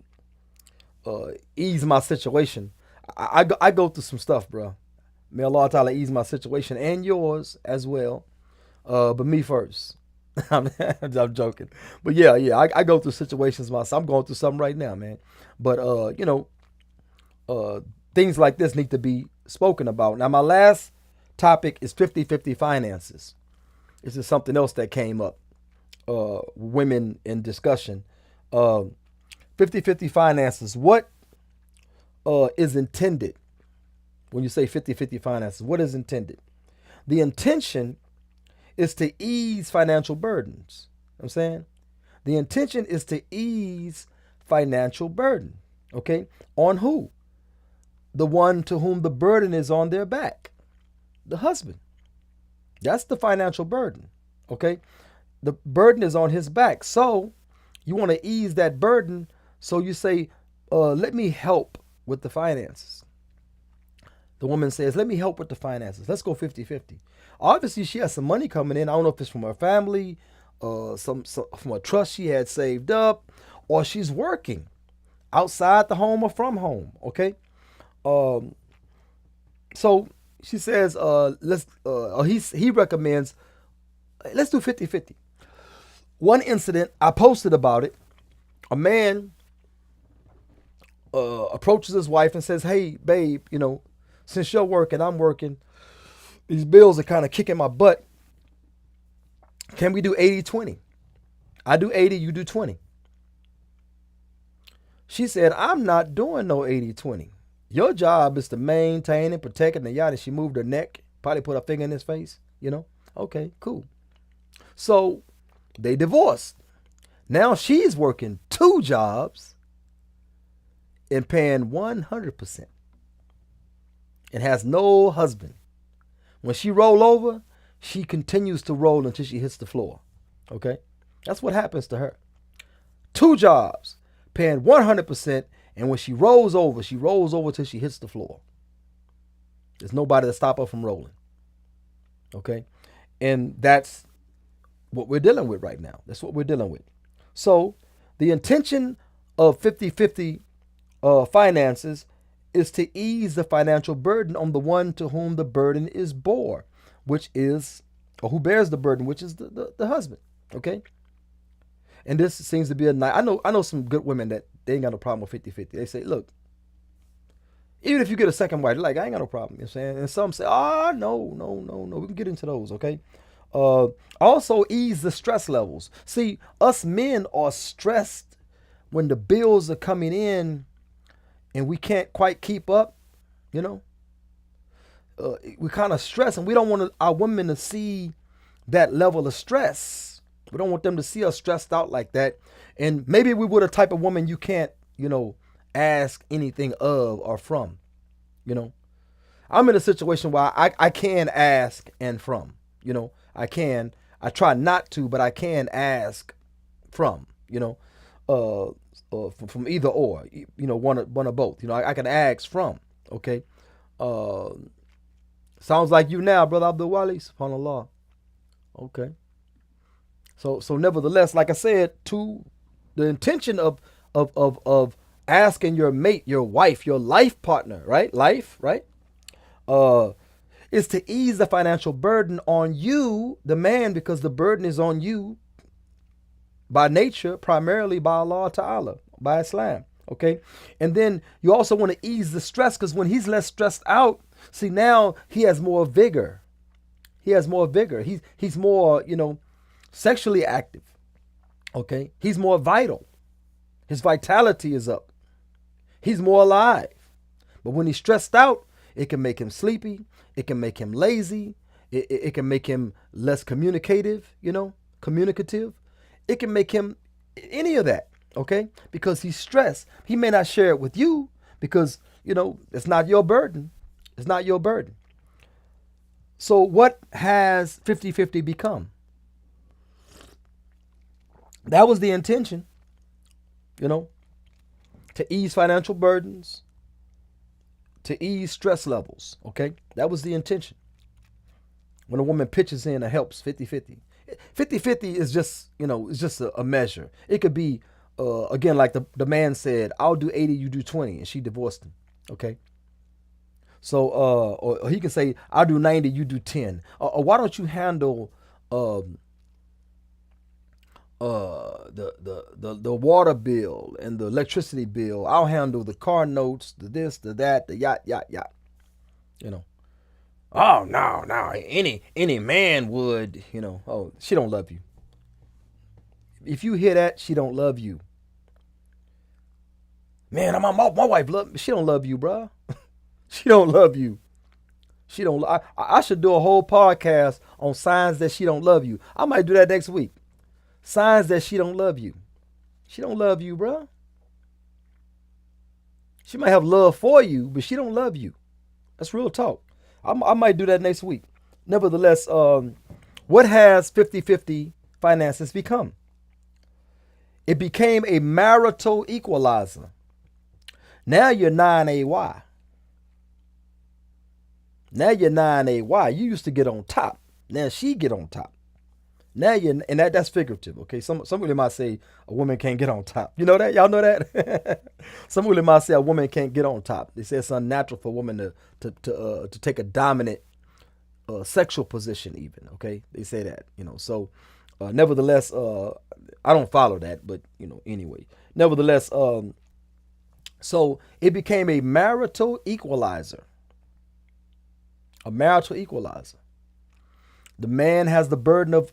ease my situation. I go through some stuff, bro. May Allah Ta'ala ease my situation and yours as well. But me first. I'm joking. But yeah, I go through situations myself. I'm going through something right now, man. But uh, things like this need to be spoken about. Now, my last topic is 50-50 finances. This is something else that came up. Women in discussion. Uh, 50-50 finances. What is intended when you say 50-50 finances? What is intended? The intention is to ease financial burdens. I'm saying the intention is to ease financial burden. Okay, on who? The one to whom the burden is on their back, the husband. That's the financial burden. Okay, the burden is on his back. So you want to ease that burden. So you say, let me help with the finances. The woman says, let me help with the finances. Let's go 50-50. Obviously, she has some money coming in. I don't know if it's from her family, some from a trust she had saved up, or she's working outside the home or from home. Okay. Um, so she says, he recommends, let's do 50-50. One incident, I posted about it. A man approaches his wife and says, hey, babe, since you're working, I'm working, these bills are kind of kicking my butt. Can we do 80-20? I do 80, you do 20. She said, I'm not doing no 80-20. Your job is to maintain and protect and the yacht. And she moved her neck, probably put her finger in his face, Okay, cool. So they divorced. Now she's working 2 jobs and paying 100% and has no husband. When she roll over, she continues to roll until she hits the floor. Okay? That's what happens to her. 2 jobs, paying 100%, and when she rolls over till she hits the floor. There's nobody to stop her from rolling. Okay? And that's what we're dealing with right now. That's what we're dealing with. So the intention of 50-50 finances is to ease the financial burden on the one to whom the burden is bore, which is, or who bears the burden, which is the husband. Okay? And this seems to be a nice, I know some good women that they ain't got no problem with 50-50. They say, look, even if you get a second wife, they're like, I ain't got no problem. You know what I'm saying? And some say, no. We can get into those, okay? Also ease the stress levels. See, us men are stressed when the bills are coming in and we can't quite keep up, we kind of stress, and we don't want our women to see that level of stress. We don't want them to see us stressed out like that. And maybe we were the type of woman you can't, ask anything of or from. I'm in a situation where I can ask and from. I try not to, but I can ask from. From either or. One or both. I can ask from. Okay. Sounds like you now, brother Abdul Wali. SubhanAllah. Okay. So nevertheless, like I said, to the intention of asking your mate, your wife, your life partner, right? Life, right? Is to ease the financial burden on you, the man, because the burden is on you by nature, primarily by Allah Ta'ala, by Islam. Okay. And then you also want to ease the stress, because when he's less stressed out, see, now he has more vigor. He's more, sexually active. Okay. He's more vital. His vitality is up. He's more alive. But when he's stressed out, it can make him sleepy. It can make him lazy. It can make him less communicative. It can make him any of that. Okay. Because he's stressed. He may not share it with you because, it's not your burden. It's not your burden. So what has 50-50 become? That was the intention, to ease financial burdens, to ease stress levels. Okay. That was the intention. When a woman pitches in or helps 50-50. 50-50 is just, it's just a measure. It could be, again, like the man said, I'll do 80, you do 20, and she divorced him. Okay. So, or he can say, I'll do 90, you do 10. Or why don't you handle the water bill and the electricity bill. I'll handle the car notes, the this, the that, the yacht, yacht, yacht. You know. Oh no, any man would, oh, she don't love you. If you hear that, she don't love you. Man, my wife love me. She don't love you, bruh. She don't love you. She don't. I should do a whole podcast on signs that she don't love you. I might do that next week. Signs that she don't love you. She don't love you, bruh. She might have love for you, but she don't love you. That's real talk. I might do that next week. Nevertheless, what has 50-50 finances become? It became a marital equalizer. Now you're 9AY. Now you're 9AY. You used to get on top. Now she get on top. Now you're, and that's figurative, okay? Some really might say a woman can't get on top. You know that? Y'all know that? Some really might say a woman can't get on top. They say it's unnatural for a woman to take a dominant sexual position even, okay? They say that, So, nevertheless, I don't follow that, but, anyway. Nevertheless, so it became a marital equalizer. A marital equalizer. The man has the burden of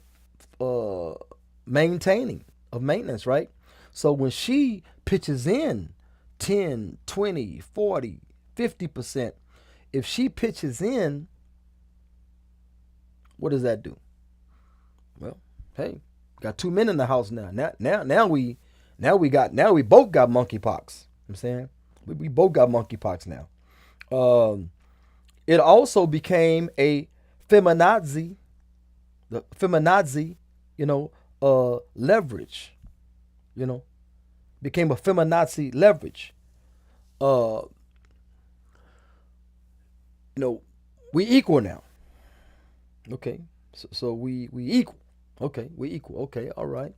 maintenance, right? So when she pitches in 10, 20, 40, 50%, if she pitches in, what does that do? Well, hey, got 2 men in the house now. Now we both got monkeypox. I'm saying we both got monkeypox now. It also became a feminazi, leverage. Became a feminazi leverage. We equal now. Okay, so we equal. Okay, we equal. Okay, all right.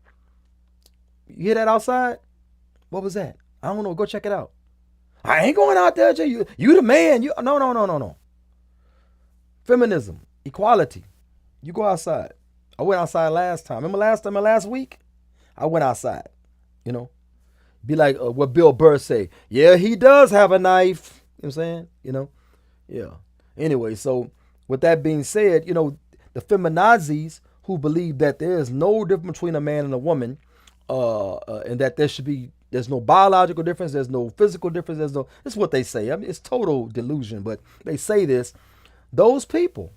You hear that outside? What was that? I don't know. Go check it out. I ain't going out there, Jay. You the man. No. Feminism, equality. You go outside. I went outside last time. Remember last week? I went outside. Be like what Bill Burr say. Yeah, he does have a knife. You know what I'm saying? Yeah. Anyway, so with that being said, the feminazis who believe that there is no difference between a man and a woman, and that there's no biological difference, there's no physical difference, this is what they say. I mean, it's total delusion, but they say this. Those people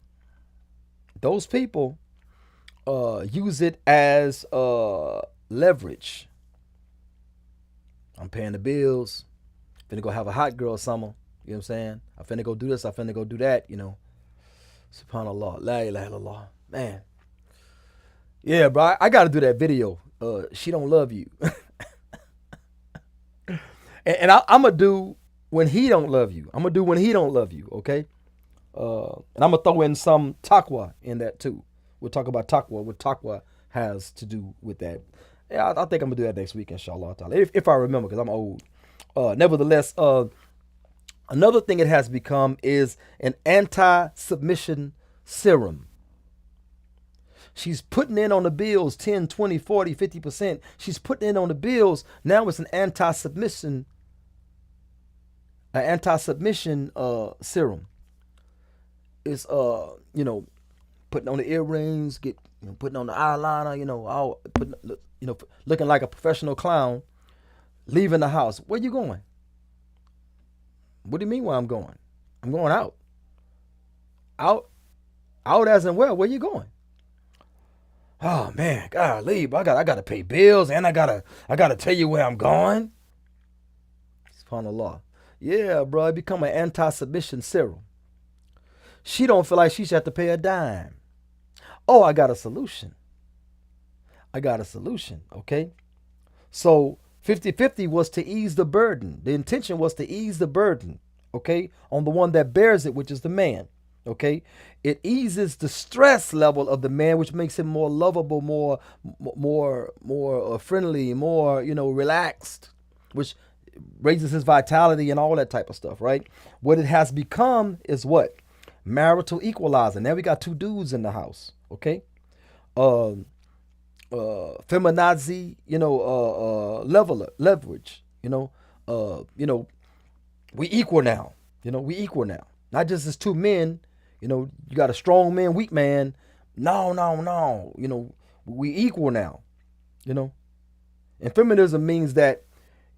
use it as leverage. I'm paying the bills. Finna go have a hot girl summer. You know what I'm saying? I finna go do this. I finna go do that. SubhanAllah. La ilaha illallah. Man. Yeah, bro. I got to do that video. She don't love you. and I'm going to do when he don't love you. I'm going to do when he don't love you. Okay. And I'm going to throw in some taqwa in that too. We'll talk about taqwa, what taqwa has to do with that. Yeah, I think I'm going to do that next week, inshallah. If I remember, because I'm old. Nevertheless, another thing it has become is an anti-submission serum. She's putting in on the bills 10, 20, 40, 50%. She's putting in on the bills. Now it's an anti-submission serum. It's putting on the earrings, putting on the eyeliner, all putting, looking like a professional clown, leaving the house. Where you going? What do you mean where I'm going? I'm going out. Out as in where? Where you going? Oh man, golly, I gotta pay bills and I gotta tell you where I'm going. SubhanAllah. Yeah, bro, it become an anti-submission serum. She don't feel like she should have to pay a dime. Oh, I got a solution. Okay? So 50-50 was to ease the burden. The intention was to ease the burden, okay, on the one that bears it, which is the man, okay? It eases the stress level of the man, which makes him more lovable, more friendly, more, relaxed, which raises his vitality and all that type of stuff, right? What it has become is what? Marital equalizer. Now we got two dudes in the house, okay? feminazi, leverage. We equal now. We equal now. Not just as two men. You got a strong man, weak man. No, no, no. We equal now. And feminism means that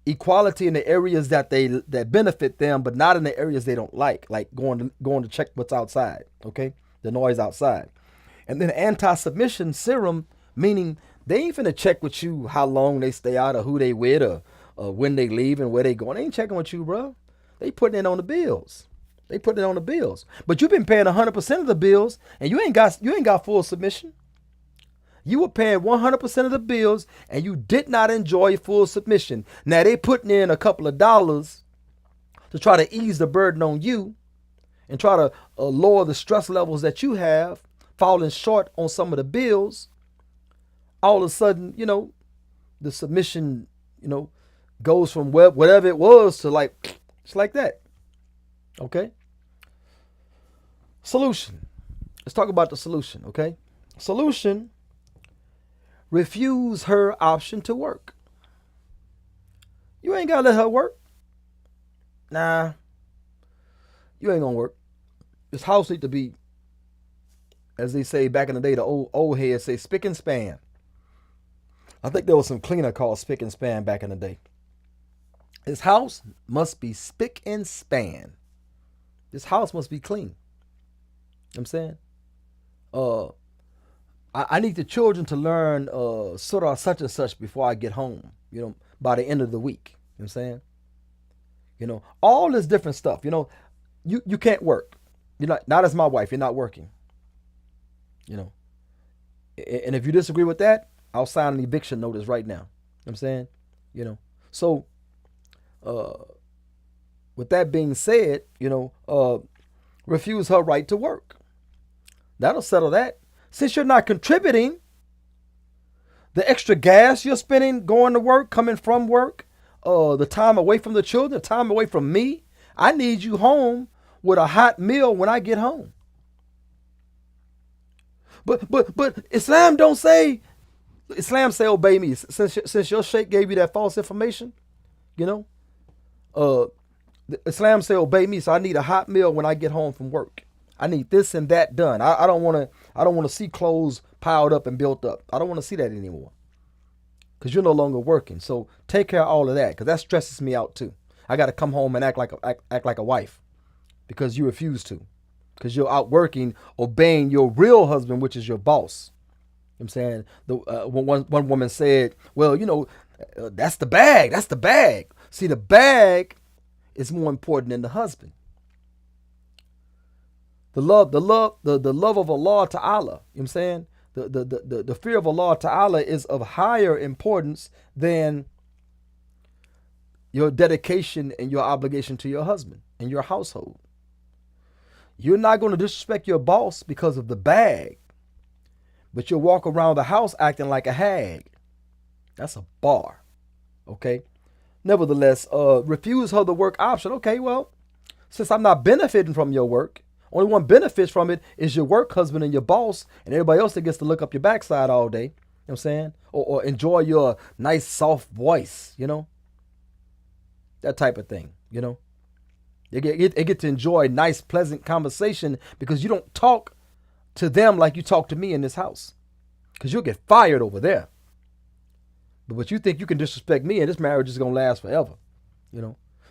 equality in the areas that benefit them, but not in the areas they don't like going to check what's outside. Okay, the noise outside. And then anti-submission serum, meaning they ain't finna check with you how long they stay out or who they with or when they leave and where they going. They ain't checking with you, bro. They putting it on the bills. But you've been paying 100% of the bills, and you ain't got full submission. You were paying 100% of the bills, and you did not enjoy full submission. Now they putting in a couple of dollars to try to ease the burden on you and try to lower the stress levels that you have, falling short on some of the bills. All of a sudden, the submission, goes from whatever it was to it's like that. Okay? Solution. Let's talk about the solution, okay? Solution: refuse her option to work. You ain't gotta let her work. Nah, you ain't gonna work. This house need to be, as they say back in the day, the old heads say, spick and span. I think there was some cleaner called spick and span back in the day. This house must be spick and span. This house must be clean. You know what I'm saying? I need the children to learn surah such and such before I get home, by the end of the week. You know what I'm saying? All this different stuff. You can't work. You're not as my wife, you're not working. And if you disagree with that, I'll sign an eviction notice right now. You know what I'm saying? So with that being said, refuse her right to work. That'll settle that. Since you're not contributing, the extra gas you're spending going to work, coming from work, the time away from the children, the time away from me, I need you home with a hot meal when I get home. But Islam say obey me. Since your sheikh gave you that false information, Islam say obey me, so I need a hot meal when I get home from work. I need this and that done. I don't want to see clothes piled up and built up. I don't want to see that anymore. Because you're no longer working. So take care of all of that, because that stresses me out too. I got to come home and act like a wife because you refuse to. Because you're out working, obeying your real husband, which is your boss. You know what I'm saying? One woman said, well, that's the bag. That's the bag. See, the bag is more important than the husband. The love of Allah Ta'ala, you know what I'm saying? The fear of Allah Ta'ala is of higher importance than your dedication and your obligation to your husband and your household. You're not going to disrespect your boss because of the bag, but you'll walk around the house acting like a hag. That's a bar, okay? Nevertheless, refuse her the work option. Okay, well, since I'm not benefiting from your work, only one benefits from it is your work husband and your boss and everybody else that gets to look up your backside all day. You know what I'm saying? Or enjoy your nice soft voice, that type of thing, They get to enjoy nice, pleasant conversation because you don't talk to them like you talk to me in this house, because you'll get fired over there. But you think you can disrespect me and this marriage is going to last forever,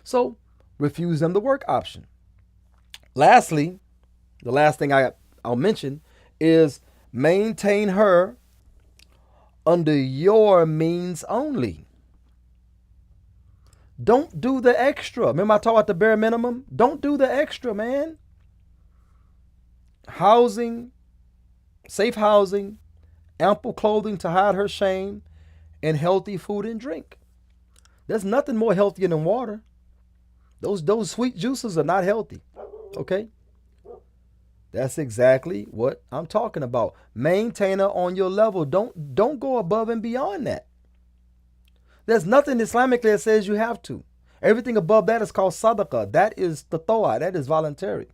So refuse them the work option. Lastly, the last thing I'll mention is maintain her under your means only. Don't do the extra. Remember I talked about the bare minimum? Don't do the extra, man. Housing, safe housing, ample clothing to hide her shame, and healthy food and drink. There's nothing more healthier than water. Those sweet juices are not healthy. Okay? That's exactly what I'm talking about. Maintain her on your level. Don't go above and beyond that. There's nothing Islamically that says you have to. Everything above that is called sadaqah. That is tatawwa. That is voluntary.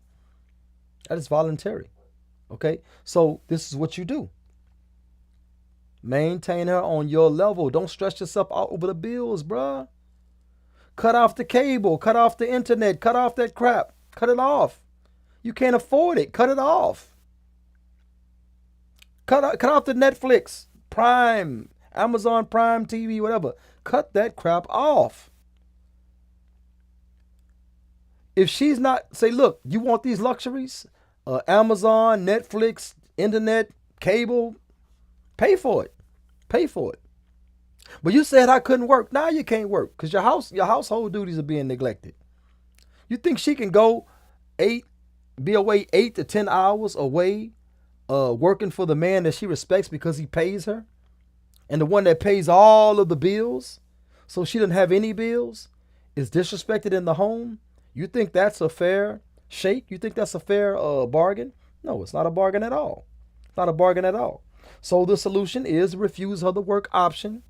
Okay? So this is what you do. Maintain her on your level. Don't stress yourself out over the bills, bruh. Cut off the cable. Cut off the internet. Cut off that crap. Cut it off. You can't afford it. Cut it off. Cut off the Netflix, Prime, Amazon Prime TV, whatever. Cut that crap off. If she's not, say, look, you want these luxuries? Amazon, Netflix, internet, cable, pay for it. Pay for it. But you said I couldn't work. Now you can't work because your household duties are being neglected. You think she can be away 8 to 10 hours away, working for the man that she respects because he pays her, and the one that pays all of the bills, so she doesn't have any bills, is disrespected in the home? You think that's a fair shake? You think that's a fair bargain? No, it's not a bargain at all. It's not a bargain at all. So the solution is refuse her the work option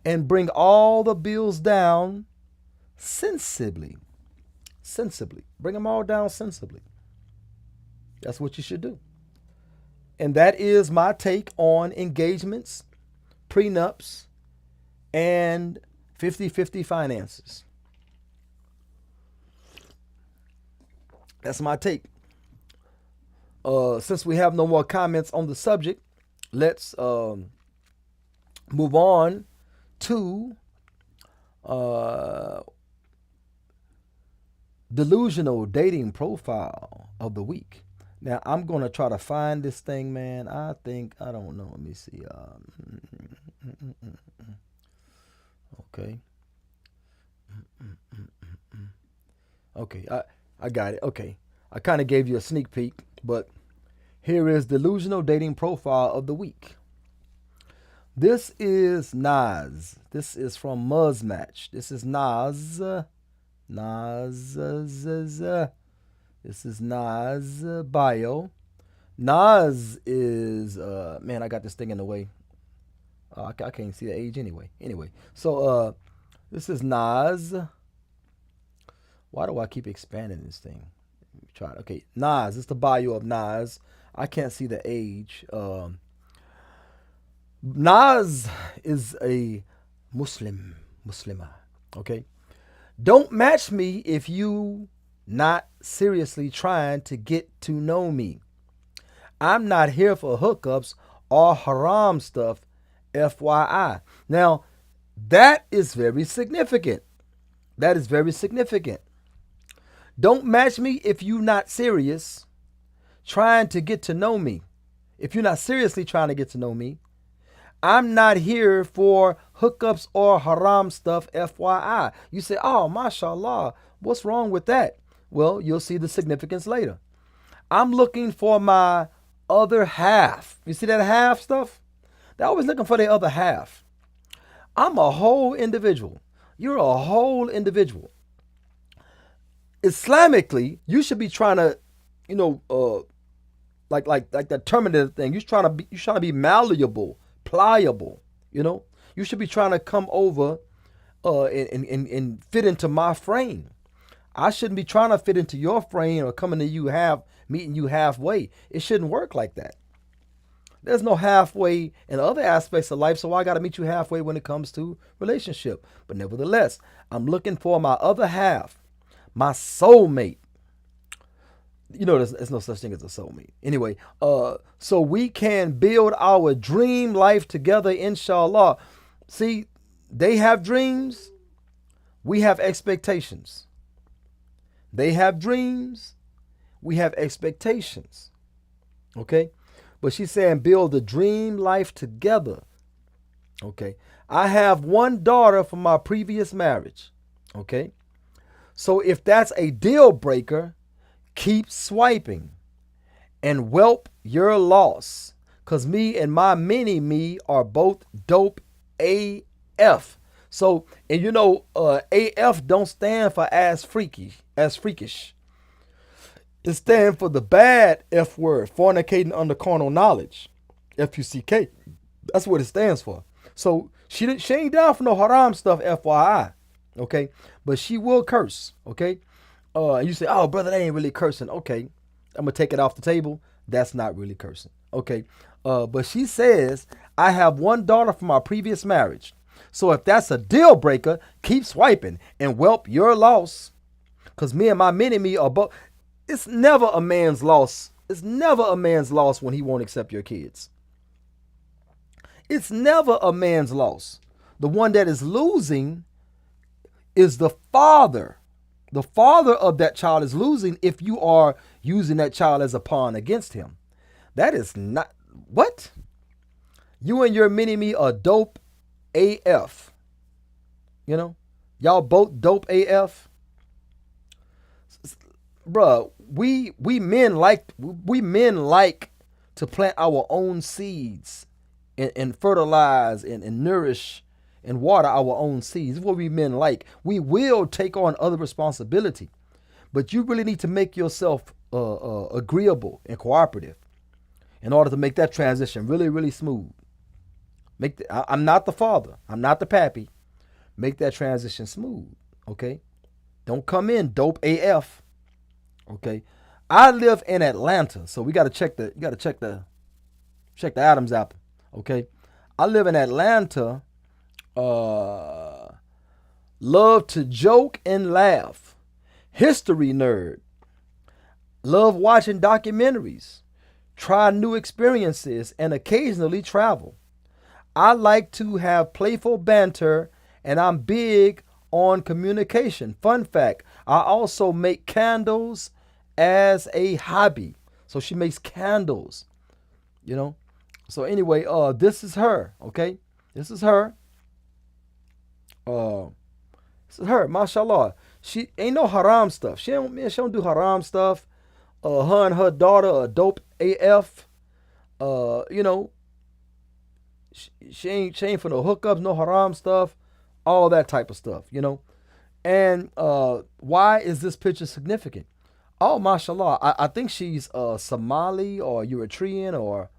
and bring all the bills down sensibly. Sensibly. Bring them all down sensibly. That's what you should do. And that is my take on engagements, prenups, and 50-50 finances. That's my take. Since we have no more comments on the subject, let's move on to delusional dating profile of the week. Now, I'm going to try to find this thing, man. I don't know. Let me see. Okay. Okay, I got it. Okay. I kind of gave you a sneak peek, but here is delusional dating profile of the week. This is Nas. This is from Muzzmatch. This is Nas. This is Nas bio. Nas is man, I got this thing in the way. I can't see the age anyway. Anyway, so this is Nas. Why do I keep expanding this thing? Try it. Okay, Nas. It's the bio of Nas. I can't see the age. Nas is a Muslimah. Okay, don't match me if you not seriously trying to get to know me. I'm not here for hookups or haram stuff, FYI. Now, that is very significant. That is very significant. Don't match me if you're not serious trying to get to know me. If you're not seriously trying to get to know me, I'm not here for hookups or haram stuff, FYI. You say, oh, mashallah, what's wrong with that? Well, you'll see the significance later. I'm looking for my other half. You see that half stuff? They're always looking for the other half. I'm a whole individual. You're a whole individual. Islamically, you should be trying to, like that terminative thing. You're trying to be malleable, pliable. You should be trying to come over and fit into my frame. I shouldn't be trying to fit into your frame or coming to you meeting you halfway. It shouldn't work like that. There's no halfway in other aspects of life, so I got to meet you halfway when it comes to relationship. But nevertheless, I'm looking for my other half, my soulmate. There's no such thing as a soulmate. Anyway, so we can build our dream life together, inshallah. See, they have dreams. We have expectations. They have dreams. We have expectations. Okay? But she's saying build a dream life together. Okay? I have one daughter from my previous marriage. Okay? So if that's a deal breaker, keep swiping and whelp your loss. Because me and my mini-me are both dope AF. So, and AF don't stand for as freakish. It stands for the bad F word, fornicating under carnal knowledge. FUCK. That's what it stands for. So she ain't down for no haram stuff, FYI. Okay? But she will curse. Okay? You say, oh, brother, that ain't really cursing. Okay. I'm going to take it off the table. That's not really cursing. Okay? But she says, I have one daughter from our previous marriage. So if that's a deal breaker, keep swiping and whelp your loss. Because me and my mini-me are both. It's never a man's loss. It's never a man's loss when he won't accept your kids. It's never a man's loss. The one that is losing is the father. The father of that child is losing if you are using that child as a pawn against him. That is not. What? You and your mini-me are dope AF. You know? Y'all both dope AF. Bruh, we men like to plant our own seeds and fertilize and nourish and water our own seeds. This is what we men like. We will take on other responsibility, but you really need to make yourself agreeable and cooperative in order to make that transition really, really smooth. I'm not the father. I'm not the pappy. Make that transition smooth, okay? Don't come in dope AF, okay? I live in Atlanta, so we got to check the Adam's apple, okay? I live in Atlanta. Love to joke and laugh. History nerd. Love watching documentaries. Try new experiences and occasionally travel. I like to have playful banter and I'm big on communication. Fun fact, I also make candles as a hobby. So she makes candles, you know. So anyway, this is her, okay? This is her. This is her, mashallah. She ain't no haram stuff. She don't do haram stuff. Her and her daughter are dope AF. You know, she ain't for no hookups, no haram stuff, all that type of stuff, you know. And why is this picture significant? Oh, mashallah, I think she's Somali or Eritrean or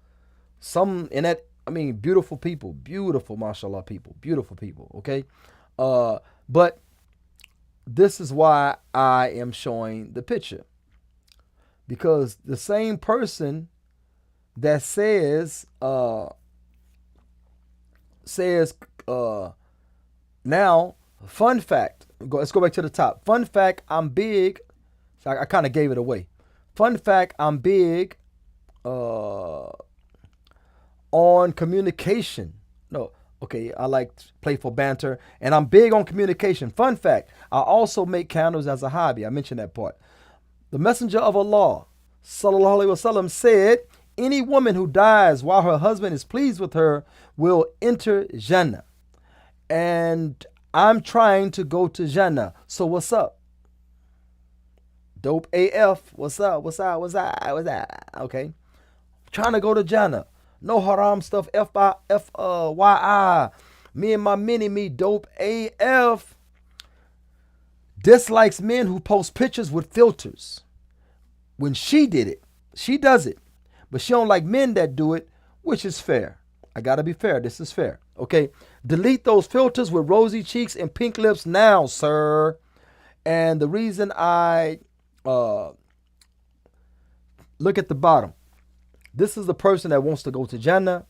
some in that. I mean, beautiful people, beautiful, mashallah people, beautiful people, okay? But this is why I am showing the picture. Because the same person that says now, fun fact, let's go back to the top. Fun fact, I'm big. So I kind of gave it away. Fun fact, I'm big on communication. No, okay, I like playful banter, and I'm big on communication. Fun fact, I also make candles as a hobby. I mentioned that part. The Messenger of Allah, sallallahu alaihi wasallam, said, any woman who dies while her husband is pleased with her will enter Jannah. And I'm trying to go to Jannah. So what's up? Dope AF. What's up? What's up? What's up? What's up? Okay. Trying to go to Jannah. No haram stuff. FYI. Me and my mini-me dope AF. Dislikes men who post pictures with filters. When she did it, she does it. But she don't like men that do it, which is fair. I gotta be fair. This is fair. Okay. Delete those filters with rosy cheeks and pink lips now, sir. And the reason I look at the bottom. This is the person that wants to go to Jannah.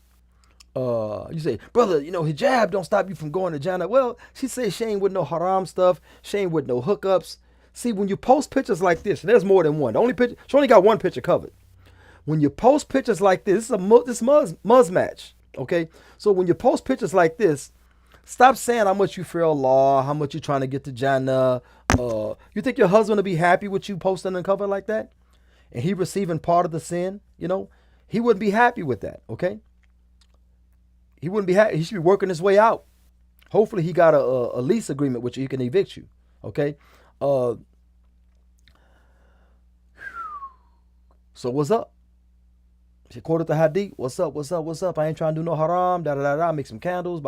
You say, brother, you know, hijab don't stop you from going to Jannah. Well, she says she ain't with no haram stuff. She ain't with no hookups. See, when you post pictures like this, there's more than one. The only picture, she only got one picture covered. When you post pictures like this is this muzz match. Okay, so when you post pictures like this, stop saying how much you fear Allah, how much you're trying to get to Jannah. You think your husband will be happy with you posting and cover like that, and he receiving part of the sin? You know, he wouldn't be happy with that. Okay, he wouldn't be happy. He should be working his way out. Hopefully, he got a lease agreement which he can evict you. Okay. So what's up? She quoted the hadith. What's up? What's up? What's up? I ain't trying to do no haram. Da da da da. Make some candles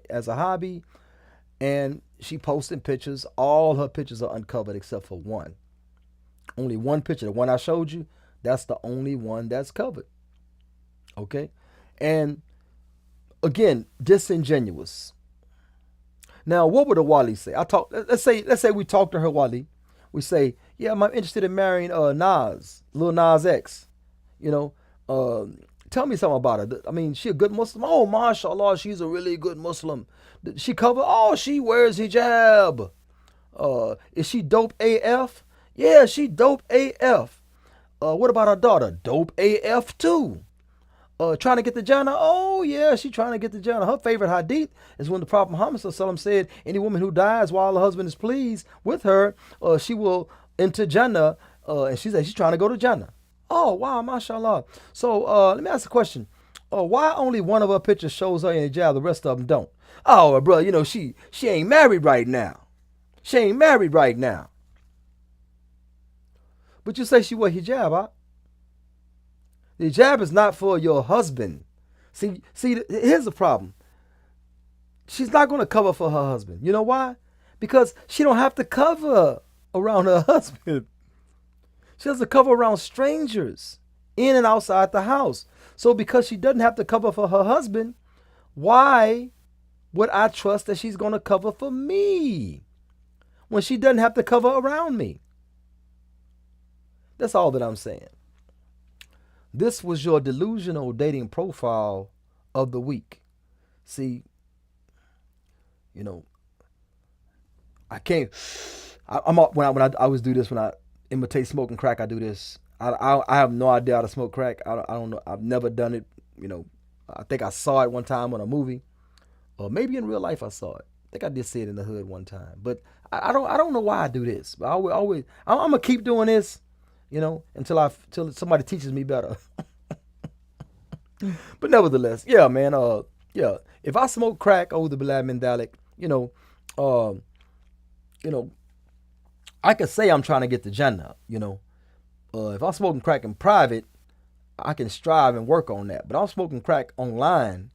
as a hobby. And she posting pictures. All her pictures are uncovered except for one. Only one picture. The one I showed you. That's the only one that's covered. Okay. And again, disingenuous. Now, what would a wali say? Let's say we talk to her wali. We say, yeah, I'm interested in marrying Lil Nas X. You know, tell me something about her. I mean, she a good Muslim? Oh, mashallah, she's a really good Muslim. She cover? Oh, she wears hijab. Is she dope AF? Yeah, she dope AF. What about her daughter? Dope AF too. Trying to get the Jannah? Oh, yeah, she trying to get the Jannah. Her favorite hadith is when the Prophet Muhammad SAW said, any woman who dies while her husband is pleased with her, she will enter Jannah. And she said she's trying to go to Jannah. Oh, wow, mashallah. So let me ask a question. Why only one of her pictures shows her in hijab, the rest of them don't? Oh, bro, you know, she ain't married right now. She ain't married right now. But you say she wear hijab, huh? The hijab is not for your husband. See, here's the problem. She's not going to cover for her husband. You know why? Because she don't have to cover around her husband. She has to cover around strangers in and outside the house. So because she doesn't have to cover for her husband, why would I trust that she's going to cover for me when she doesn't have to cover around me? That's all that I'm saying. This was your delusional dating profile of the week. See, you know, I can't. I'm when I always do this when I imitate smoking crack. I do this. I have no idea how to smoke crack. I don't know. I've never done it. You know, I think I saw it one time on a movie, or maybe in real life I saw it. I think I did see it in the hood one time. But I don't know why I do this. But I'm gonna keep doing this. You know, until somebody teaches me better. But nevertheless, yeah, man. Yeah. If I smoke crack, the bilad min dhalik, you know, I could say I'm trying to get the Jannah. You know, if I'm smoking crack in private, I can strive and work on that. But I'm smoking crack online,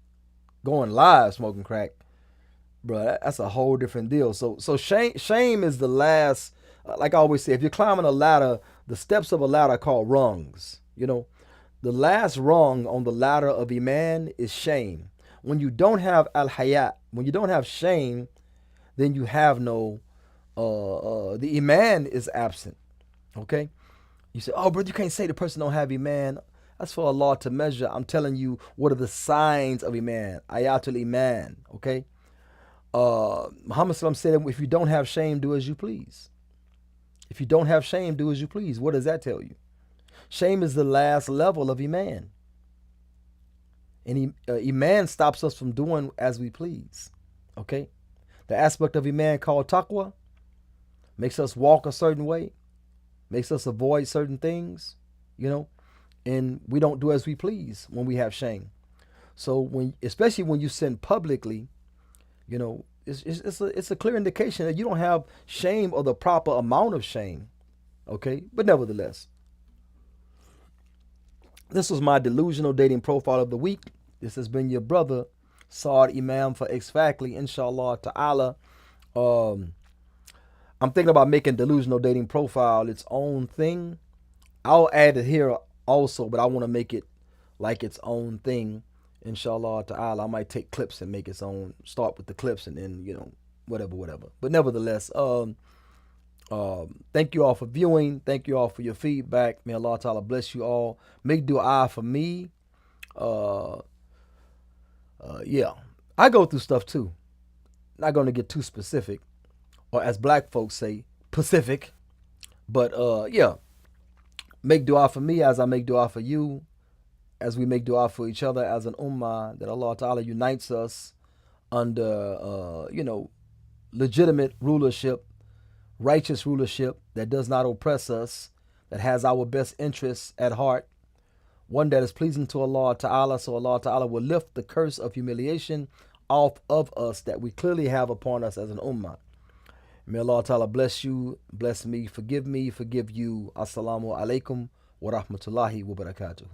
going live smoking crack, bro. That's a whole different deal. So shame is the last. Like I always say, if you're climbing a ladder, the steps of a ladder are called rungs. You know, the last rung on the ladder of Iman is shame. When you don't have al-hayat, when you don't have shame, then you have no, the Iman is absent. Okay? You say, oh, brother, you can't say the person don't have Iman. That's for Allah to measure. I'm telling you, what are the signs of Iman? Ayatul Iman. Okay? Muhammad Sallam said, if you don't have shame, do as you please. If you don't have shame, do as you please. What does that tell you? Shame is the last level of Iman. And Iman stops us from doing as we please. Okay? The aspect of Iman called taqwa makes us walk a certain way, makes us avoid certain things, you know, and we don't do as we please when we have shame. So especially when you sin publicly, you know, it's a clear indication that you don't have shame or the proper amount of shame. Okay? But nevertheless, this was my delusional dating profile of the week. This has been your brother, Saad Imam for X Factly, inshallah ta'ala. I'm thinking about making delusional dating profile its own thing. I'll add it here also, but I want to make it like its own thing. Inshallah ta'ala, I might take clips and make its own, start with the clips and then, you know, whatever. But nevertheless, thank you all for viewing. Thank you all for your feedback. May Allah ta'ala bless you all. Make dua for me. Yeah, I go through stuff too. Not going to get too specific, or as black folks say, Pacific. But yeah, make dua for me as I make dua for you, as we make dua for each other as an ummah, that Allah Ta'ala unites us under, you know, legitimate rulership, righteous rulership that does not oppress us, that has our best interests at heart, one that is pleasing to Allah Ta'ala, so Allah Ta'ala will lift the curse of humiliation off of us that we clearly have upon us as an ummah. May Allah Ta'ala bless you, bless me, forgive you. Assalamu alaikum wa rahmatullahi wa barakatuhu.